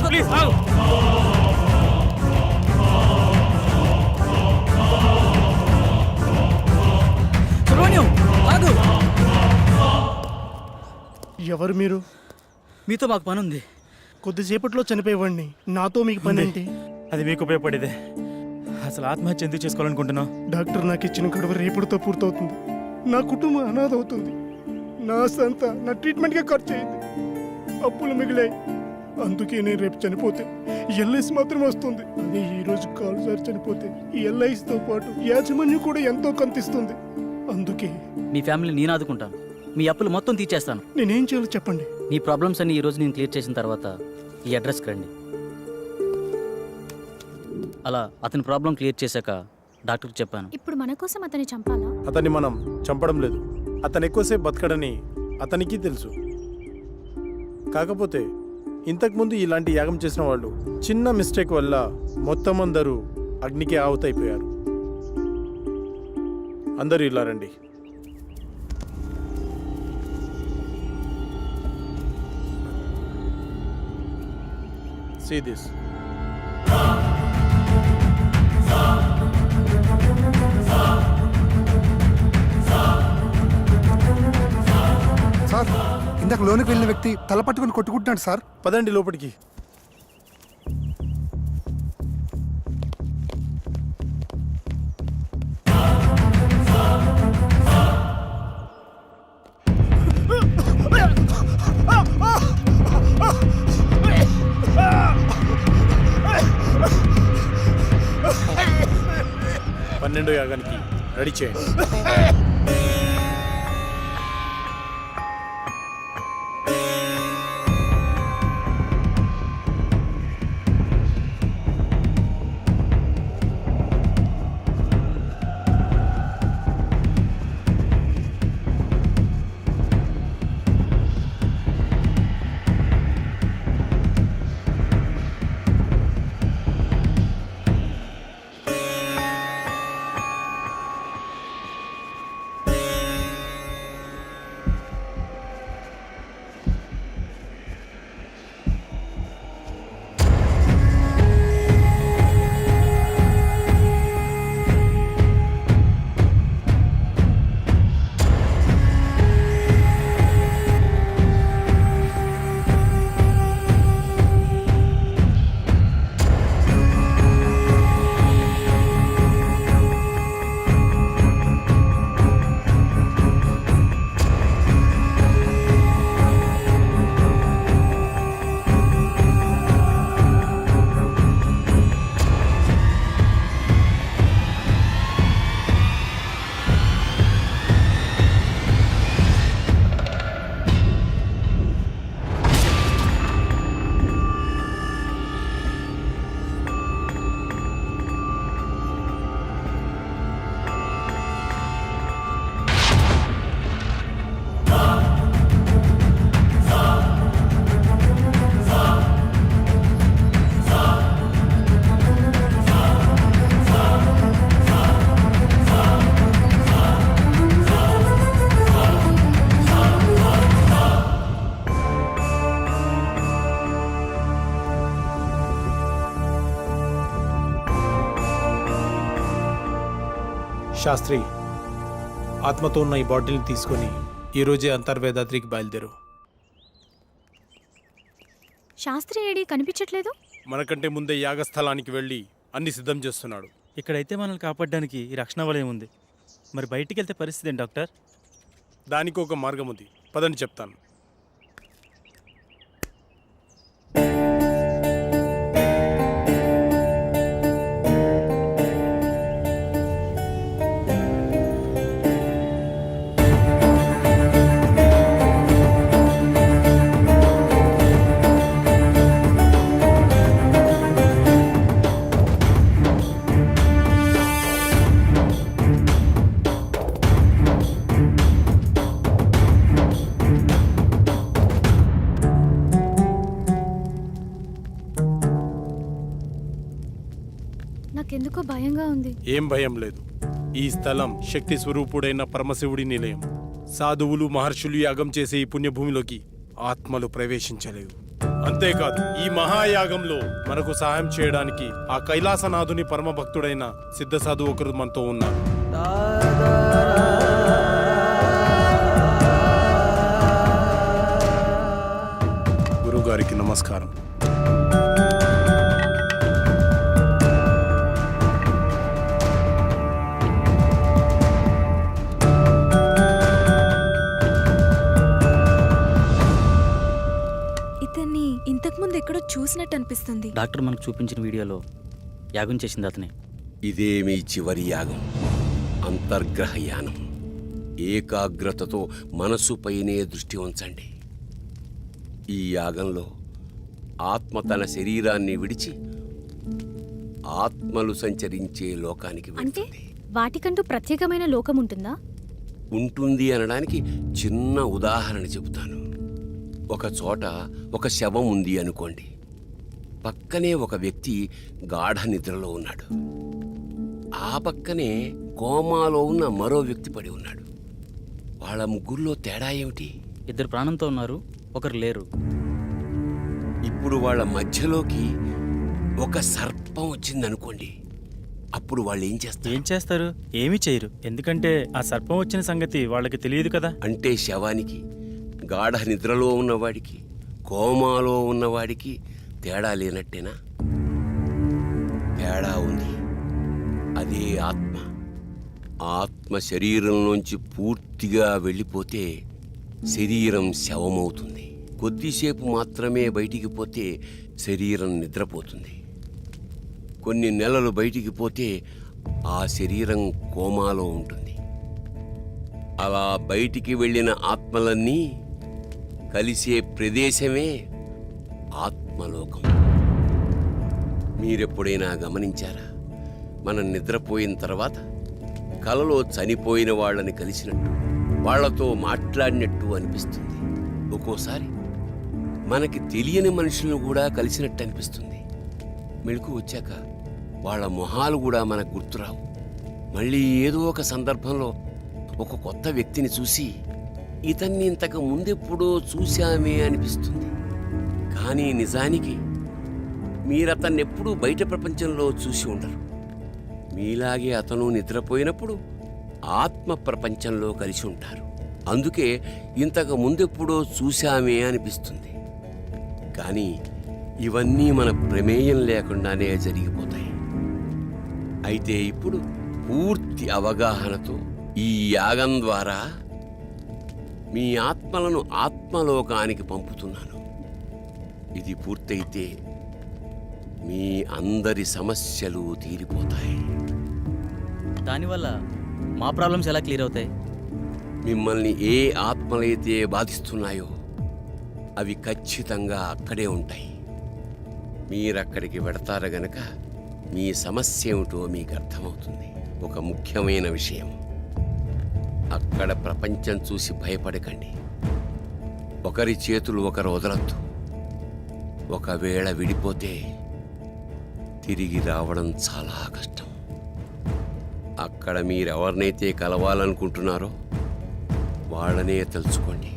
ప్లీజ్ ఆగు. సుబ్రహ్మణ్యం, ఆగు. ఎవరు మీరు? మీతో మాకు పని ఉంది. కొద్దిసేపట్లో చనిపోయేవాడిని, నాతో మీకు పని ఏంటి? అది మీకు ఉపయోగపడేదే. అసలు ఆత్మహత్య ఎందుకు చేసుకోవాలనుకుంటున్నావు? డాక్టర్ నాకు ఇచ్చిన గడువు రేపటితో పూర్తవుతుంది. నా కుటుంబం అనాథ అవుతుంది. నా సంత నా ట్రీట్మెంట్గా ఖర్చు అయింది. అప్పులు మిగిలాయి. అందుకే నేను రేపు చనిపోతే ఎల్ఐసి మాత్రం వస్తుంది. అదే ఈ రోజు కాలు సార్ చనిపోతే ఈ ఎల్ఐసితో పాటు యాజమాన్యం కూడా ఎంతో కంతిస్తుంది. అందుకే మీ ఫ్యామిలీ నేను ఆదుకుంటాను. మీ అప్పులు మొత్తం తీర్చేస్తాను. నేనేం చేయాలో చెప్పండి. మీ ప్రాబ్లమ్స్ అన్ని ఈ రోజు నేను క్లియర్ చేసిన తర్వాత ఈ అడ్రస్కి రండి. అలా అతని ప్రాబ్లం క్లియర్ చేశాక డాక్టర్కి చెప్పాను. ఇప్పుడు మన కోసం అతన్ని చంపాలా? అతన్ని మనం చంపడం లేదు. అతను ఎక్కువసేపు బతకడని అతనికి తెలుసు. కాకపోతే ఇంతకుముందు ఇలాంటి యాగం చేసిన వాళ్ళు చిన్న మిస్టేక్ వల్ల మొత్తం అందరూ అగ్నికి ఆహుతైపోయారు. అందరూ ఇలా రండి. See this. లోనికి వెళ్ళిన వ్యక్తి తల పట్టుకుని కొట్టుకుంటున్నాడు సార్. పదండి లోపలికి. పన్నెండో యాగానికి రెడీ చేయండి. శాస్త్రి, ఆత్మతో ఉన్న ఈ బాటిల్ని తీసుకొని ఈరోజే అంతర్వేదాద్రికి బయలుదేరు. శాస్త్రి ఏడి కనిపించట్లేదు. మనకంటే ముందే యాగస్థలానికి వెళ్ళి అన్ని సిద్ధం చేస్తున్నాడు. ఇక్కడైతే మనల్ని కాపాడడానికి ఈ రక్షణ వలయం ఉంది. మరి బయటికి వెళ్తే పరిస్థితి ఏంటి డాక్టర్? దానికి ఒక మార్గం ఉంది, పదని చెప్తాను. నాకెందుకో భయంగా ఉంది. ఏం భయం లేదు. ఈ స్థలం శక్తి స్వరూపుడైన పరమశివుడి నిలయం. సాధువులు మహర్షులు యాగం చేసే ఈ పుణ్యభూమిలోకి ఆత్మలు ప్రవేశించలేవు. అంతేకాదు, ఈ మహాయాగంలో మనకు సహాయం చేయడానికి ఆ కైలాసనాథుని పరమ భక్తుడైన సిద్ధ సాధువు ఒకరు మనతో ఉన్నారు. గురుగారికి నమస్కారం. ఇతన్ని ఇంతకుముందు ఎక్కడో చూసినట్టు అనిపిస్తుంది. డాక్టర్ మనకు చూపించిన వీడియోలో యాగం చేసింది అతనే. ఇదే మీ చివరి యాగం, అంతర్గ్రహ యానం. ఏకాగ్రతతో మనసుపైనే దృష్టి ఉంచండి. ఈ యాగంలో ఆత్మ తన శరీరాన్ని విడిచి ఆత్మలు సంచరించే లోకానికి అంటే వెళ్తుంది. వాటికంటూ ప్రత్యేకమైన లోకం ఉంటుందా? ఉంటుంది అనడానికి చిన్న ఉదాహరణ చెబుతాను. ఒక చోట ఒక శవం ఉంది అనుకోండి. పక్కనే ఒక వ్యక్తి గాఢ నిద్రలో ఉన్నాడు. ఆ పక్కనే కోమాలో ఉన్న మరో వ్యక్తి పడి ఉన్నాడు. వాళ్ళ ముగ్గురులో తేడా ఏమిటి? ఇద్దరు ప్రాణంతో ఉన్నారు, ఒకరు లేరు. ఇప్పుడు వాళ్ళ మధ్యలోకి ఒక సర్పం వచ్చిందనుకోండి. అప్పుడు వాళ్ళు ఏం చేస్తారు? ఏమీ చేయరు. ఎందుకంటే ఆ సర్పం వచ్చిన సంగతి వాళ్ళకి తెలియదు కదా. అంటే శవానికి గాఢ నిద్రలో ఉన్నవాడికి, కోమాలో ఉన్నవాడికి తేడా లేనట్టేనా? తేడా ఉంది. అదే ఆత్మ. ఆత్మ శరీరంలోంచి పూర్తిగా వెళ్ళిపోతే శరీరం శవమవుతుంది. కొద్దిసేపు మాత్రమే బయటికి పోతే శరీరం నిద్రపోతుంది. కొన్ని నెలలు బయటికి పోతే ఆ శరీరం కోమాలో ఉంటుంది. అలా బయటికి వెళ్ళిన ఆత్మలన్నీ కలిసే ప్రదేశమే ఆత్మలోకం. మీరెప్పుడైనా గమనించారా? మనం నిద్రపోయిన తర్వాత కలలో చనిపోయిన వాళ్ళని కలిసినట్టు, వాళ్లతో మాట్లాడినట్టు అనిపిస్తుంది. ఒక్కోసారి మనకి తెలియని మనుషులను కూడా కలిసినట్టు అనిపిస్తుంది. మెలకు వచ్చాక వాళ్ళ మొహాలు కూడా మనకు గుర్తురావు. మళ్ళీ ఏదో ఒక సందర్భంలో ఒక కొత్త వ్యక్తిని చూసి ఇతన్ని ఇంతకు ముందెప్పుడో చూశామే అనిపిస్తుంది. కానీ నిజానికి మీరతన్నెప్పుడూ బయట ప్రపంచంలో చూసి ఉండరు. మీలాగే అతను నిద్రపోయినప్పుడు ఆత్మ ప్రపంచంలో కలిసి ఉంటారు. అందుకే ఇంతకు ముందెప్పుడో చూశామే అనిపిస్తుంది. కానీ ఇవన్నీ మన ప్రమేయం లేకుండానే జరిగిపోతాయి. అయితే ఇప్పుడు పూర్తి అవగాహనతో ఈ యాగం ద్వారా మీ ఆత్మలను ఆత్మలోకానికి పంపుతున్నాను. ఇది పూర్తయితే మీ అందరి సమస్యలు తీరిపోతాయి. దానివల్ల మా ప్రాబ్లమ్స్ ఎలా క్లియర్ అవుతాయి? మిమ్మల్ని ఏ ఆత్మలైతే బాధిస్తున్నాయో అవి ఖచ్చితంగా అక్కడే ఉంటాయి. మీరక్కడికి వెడతారు గనక మీ సమస్య ఏమిటో మీకు అర్థమవుతుంది. ఒక ముఖ్యమైన విషయం, అక్కడ ప్రపంచం చూసి భయపడకండి. ఒకరి చేతులు ఒకరు వదలొద్దు. ఒకవేళ విడిపోతే తిరిగి రావడం చాలా కష్టం. అక్కడ మీరెవరినైతే కలవాలనుకుంటున్నారో వాళ్ళనే తలుచుకోండి.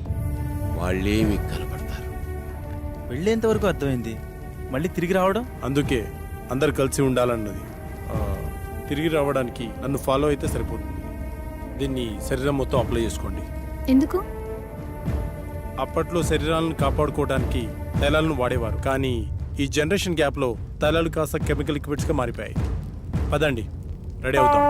వాళ్ళే మీకు కనపడతారు. వెళ్ళేంతవరకు అర్థమైంది, మళ్ళీ తిరిగి రావడం? అందుకే అందరు కలిసి ఉండాలన్నది. తిరిగి రావడానికి నన్ను ఫాలో అయితే సరిపోతుంది. దీన్ని శరీరం మొత్తం అప్లై చేసుకోండి. ఎందుకు? అప్పట్లో శరీరాలను కాపాడుకోవడానికి తైలాలను వాడేవారు, కానీ ఈ జనరేషన్ గ్యాప్లో తైలాలు కాస్త కెమికల్ లిక్విడ్స్గా మారిపోయాయి. పదండి, రెడీ అవుతాం.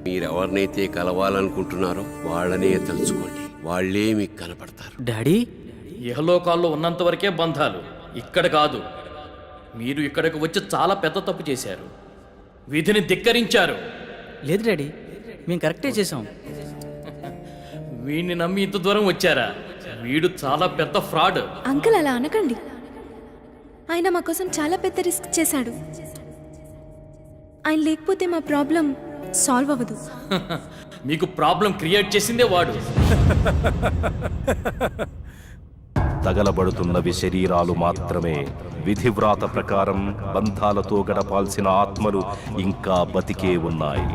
మీరెవరినైతే కలవాలనుకుంటున్నారో వాళ్ళనే తలుచుకోండి. వాళ్ళే మీకు కనపడతారు. డాడీ, ఇహలోకాల్లో ఉన్నంత వరకే బంధాలు, ఇక్కడ కాదు. మీరు ఇక్కడికి వచ్చి చాలా పెద్ద తప్పు చేశారు. విధిని ధిక్కరించారు. లేదు డాడీ, మేము కరెక్టే చేసాం. వీడిని నమ్మి ఇంత దూరం వచ్చారా? వీడు చాలా పెద్ద ఫ్రాడ్. అంకుల్ అలా అనకండి. ఆయన మా కోసం చాలా పెద్ద రిస్క్ చేశాడు. ఆయన లేకపోతే మా ప్రాబ్లం సాల్వ్ అవ్వదు. మీకు ప్రాబ్లం క్రియేట్ చేసిందే వాడు. తగలబడుతున్నవి శరీరాలు మాత్రమే. విధివ్రాత ప్రకారం బంధాలతో గడపాల్సిన ఆత్మలు ఇంకా బతికే ఉన్నాయి.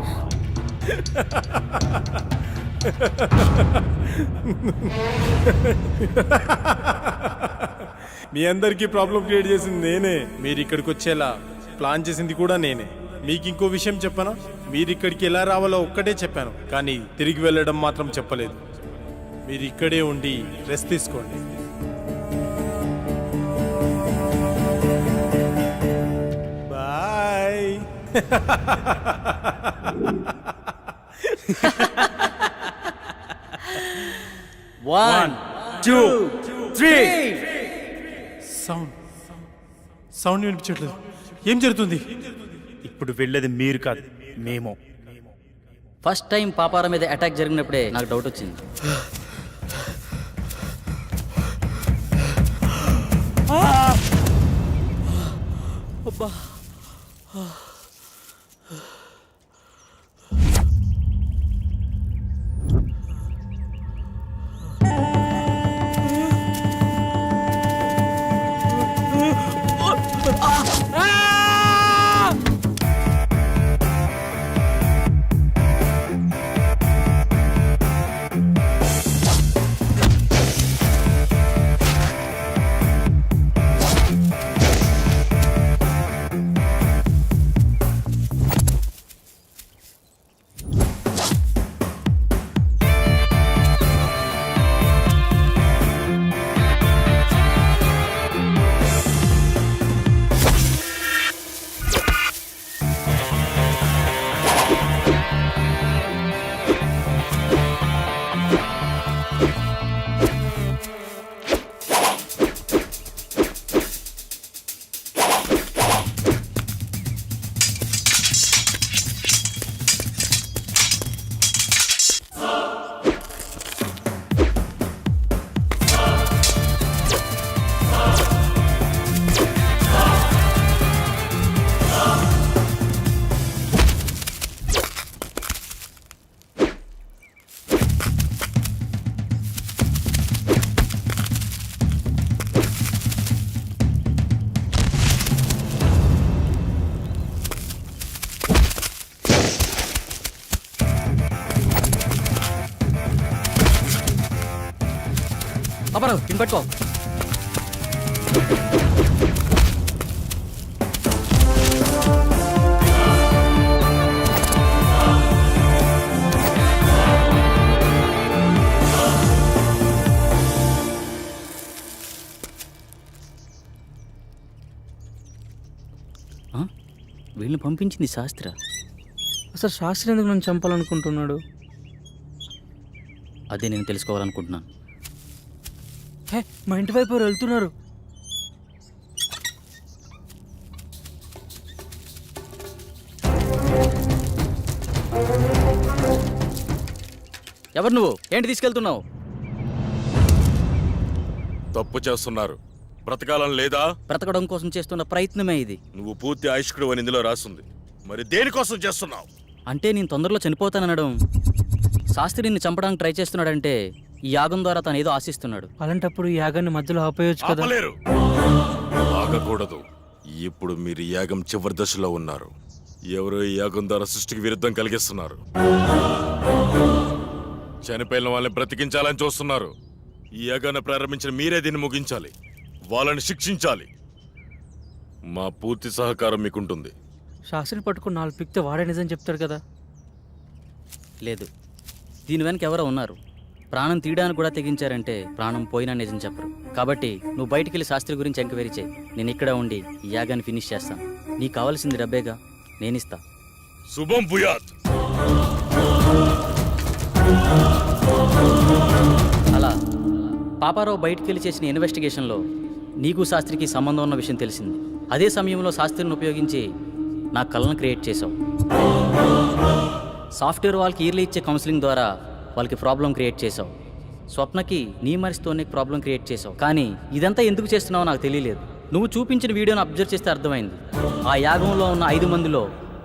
మీ అందరికీ ప్రాబ్లం క్రియేట్ చేసింది నేనే. మీరు ఇక్కడికి వచ్చేలా ప్లాన్ చేసింది కూడా నేనే. మీకు ఇంకో విషయం చెప్పనా? మీరు ఇక్కడికి ఎలా రావాలో ఒక్కటే చెప్పాను, కానీ తిరిగి వెళ్ళడం మాత్రం చెప్పలేదు. మీరు ఇక్కడే ఉండి రెస్ట్ తీసుకోండి. Bye. One, two, three. Sound వినిపించట్లేదు. ఏం జరుగుతుంది? ఇప్పుడు వెళ్ళేది మీరు కాదు, మేము. ఫస్ట్ టైం పాపారా మీద అటాక్ జరిగినప్పుడే నాకు డౌట్ వచ్చింది. అబ్బా, పాపారావు దీన్ని పట్టుకో. వీళ్ళని పంపించింది శాస్త్ర. అసలు శాస్త్రి ఎందుకు నన్ను చంపాలనుకుంటున్నాడు? అదే నేను తెలుసుకోవాలనుకుంటున్నాను. హే, మా ఇంటి వైపు ఎవరు వెళ్తున్నారు. ఎవరు నువ్వు? ఏంటి తీసుకెళ్తున్నావు? తప్పు చేస్తున్నారు. బ్రతకాలని లేదా? బ్రతకడం కోసం చేస్తున్న ప్రయత్నమే ఇది. నువ్వు పూర్తి ఆయుష్కుడు అని ఇందులో రాస్తుంది. మరి దేనికోసం చేస్తున్నావు? అంటే నేను తొందరలో చనిపోతాననడం. శాస్త్రి నిన్ను చంపడానికి ట్రై చేస్తున్నాడంటే ఈ యాగం ద్వారా తను ఏదో ఆశిస్తున్నాడు. అలాంటప్పుడు ఈ యాగాన్ని మధ్యలో ఆపేయొచ్చు కదా. ఆపలేరు. ఆగకూడదు. ఇప్పుడు మీరు ఈ యాగం చివరి దశలో ఉన్నారు. ఎవరో ఈ యాగం ద్వారా సృష్టికి విరుద్ధం కలిగిస్తున్నారు. చనిపోయిన వాళ్ళని బ్రతికించాలని చూస్తున్నారు. ఈ యాగాన్ని ప్రారంభించిన మీరే దీన్ని ముగించాలి. వాళ్ళని శిక్షించాలి. మా పూర్తి సహకారం మీకుంటుంది. శాస్త్రిని పట్టుకుని 4 పిక్తే వాడే నిజం చెప్తాడు కదా. లేదు, దీని వెనక ఎవరో ఉన్నారు. ప్రాణం తీయడానికి కూడా తెగించారంటే ప్రాణం పోయినా నిజం చెప్పరు. కాబట్టి నువ్వు బయటికి వెళ్ళి శాస్త్రి గురించి ఎంక్వైరీ చేయి. నేను ఇక్కడ ఉండి ఈ యాగాన్ని ఫినిష్ చేస్తాను. నీకు కావాల్సింది డబ్బేగా, నేనిస్తా. శుభం భూయాత్. అలా పాపారావు బయటికి వెళ్ళి చేసిన ఇన్వెస్టిగేషన్లో నీకు శాస్త్రికి సంబంధం ఉన్న విషయం తెలిసింది. అదే సమయంలో శాస్త్రిని ఉపయోగించి నా కళ్ళను క్రియేట్ చేసావు. సాఫ్ట్వేర్ వాళ్ళకి ఇయర్లీ ఇచ్చే కౌన్సిలింగ్ ద్వారా వాళ్ళకి ప్రాబ్లం క్రియేట్ చేసావు. స్వప్నకి నీ మరిస్తోనే ప్రాబ్లం క్రియేట్ చేసావు. కానీ ఇదంతా ఎందుకు చేస్తున్నావో నాకు తెలియలేదు. నువ్వు చూపించిన వీడియోని అబ్జర్వ్ చేస్తే అర్థమైంది. ఆ యాగంలో ఉన్న 5 మందిలో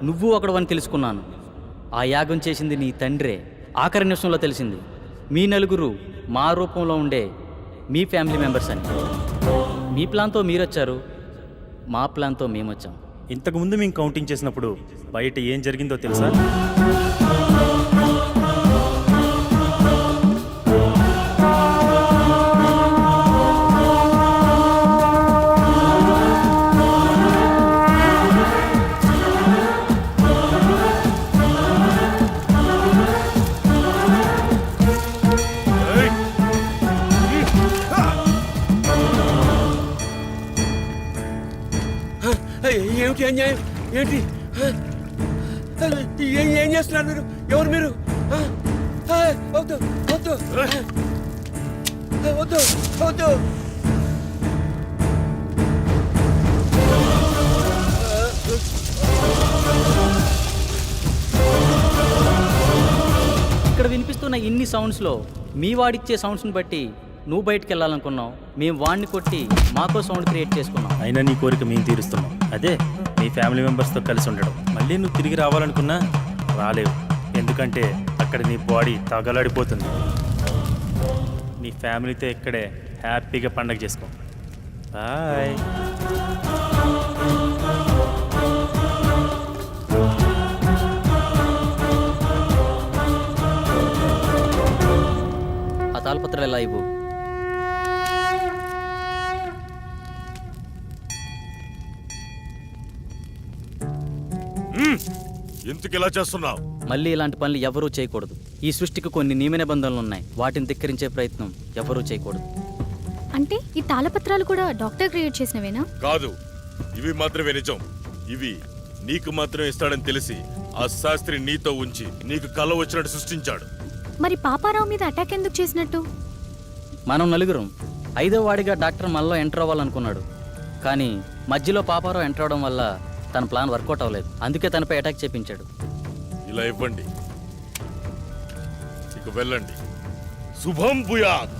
నువ్వు ఒకడవని తెలుసుకున్నాను. ఆ యాగం చేసింది నీ తండ్రే. ఆఖరి నిమిషంలో తెలిసింది మీ నలుగురు మా రూపంలో ఉండే మీ ఫ్యామిలీ మెంబర్స్ అని. మీ ప్లాన్తో మీరొచ్చారు, మా ప్లాన్తో మేమొచ్చాం. ఇంతకుముందు మేము కౌంటింగ్ చేసినప్పుడు బయట ఏం జరిగిందో తెలుసా? ఏమిటి అన్యాయం ఏంటి ఏం చేస్తున్నారు మీరు ఎవరు మీరు వద్దు వద్దు వద్దు వద్దు ఇక్కడ వినిపిస్తున్న ఇన్ని సౌండ్స్లో మీ వాడిచ్చే సౌండ్స్ని బట్టి నువ్వు బయటికి వెళ్ళాలనుకున్నావు, మేము వాడిని కొట్టి మాకో సౌండ్ క్రియేట్ చేసుకున్నాం. అయినా నీ కోరిక మేము తీరుస్తున్నాం. అదే నీ ఫ్యామిలీ మెంబర్స్తో కలిసి ఉండడం. మళ్ళీ నువ్వు తిరిగి రావాలనుకున్నా రాలేవు, ఎందుకంటే అక్కడ నీ బాడీ తగలడిపోతుంది. నీ ఫ్యామిలీతో ఇక్కడే హ్యాపీగా పండగ చేసుకో. బాయ్. ఆ తాళపత్రాలు ఎలా ఇవ్వు. ఎందుకు ఇలా చేస్తున్నావు? మళ్ళీ ఇలాంటి పనులు ఎవరూ చేయకూడదు. ఈ సృష్టికి కొన్ని నియమ నిబంధనలు ఉన్నాయి, వాటిని ధిక్కరించే ప్రయత్నం ఎవరూ చేయకూడదు. అంటే ఈ తాళపత్రాలు కూడా డాక్టర్ క్రియేట్ చేసినవేనా? కాదు, ఇవి మాత్రమే నిజం. ఇవి నీకు మాత్రమే ఇస్తాడని తెలిసి ఆ శాస్త్రి నీతో ఉంచి నీకు కల వచ్చినట్టు సృష్టించాడు. మరి పాపారావు మీద అటాక్ ఎందుకు చేసినట్టు? మనం నలుగురం 5వ వాడిగా డాక్టర్ మనలో ఎంటర్ అవ్వాలనుకున్నాడు, కానీ మధ్యలో పాపారావు ఎంటర్ అవడం వల్ల తన ప్లాన్ వర్కౌట్ అవ్వలేదు. అందుకే తనపై అటాక్ చేపించాడు. ఇలా ఇవ్వండి, ఇక వెళ్ళండి. శుభం భూయాత్.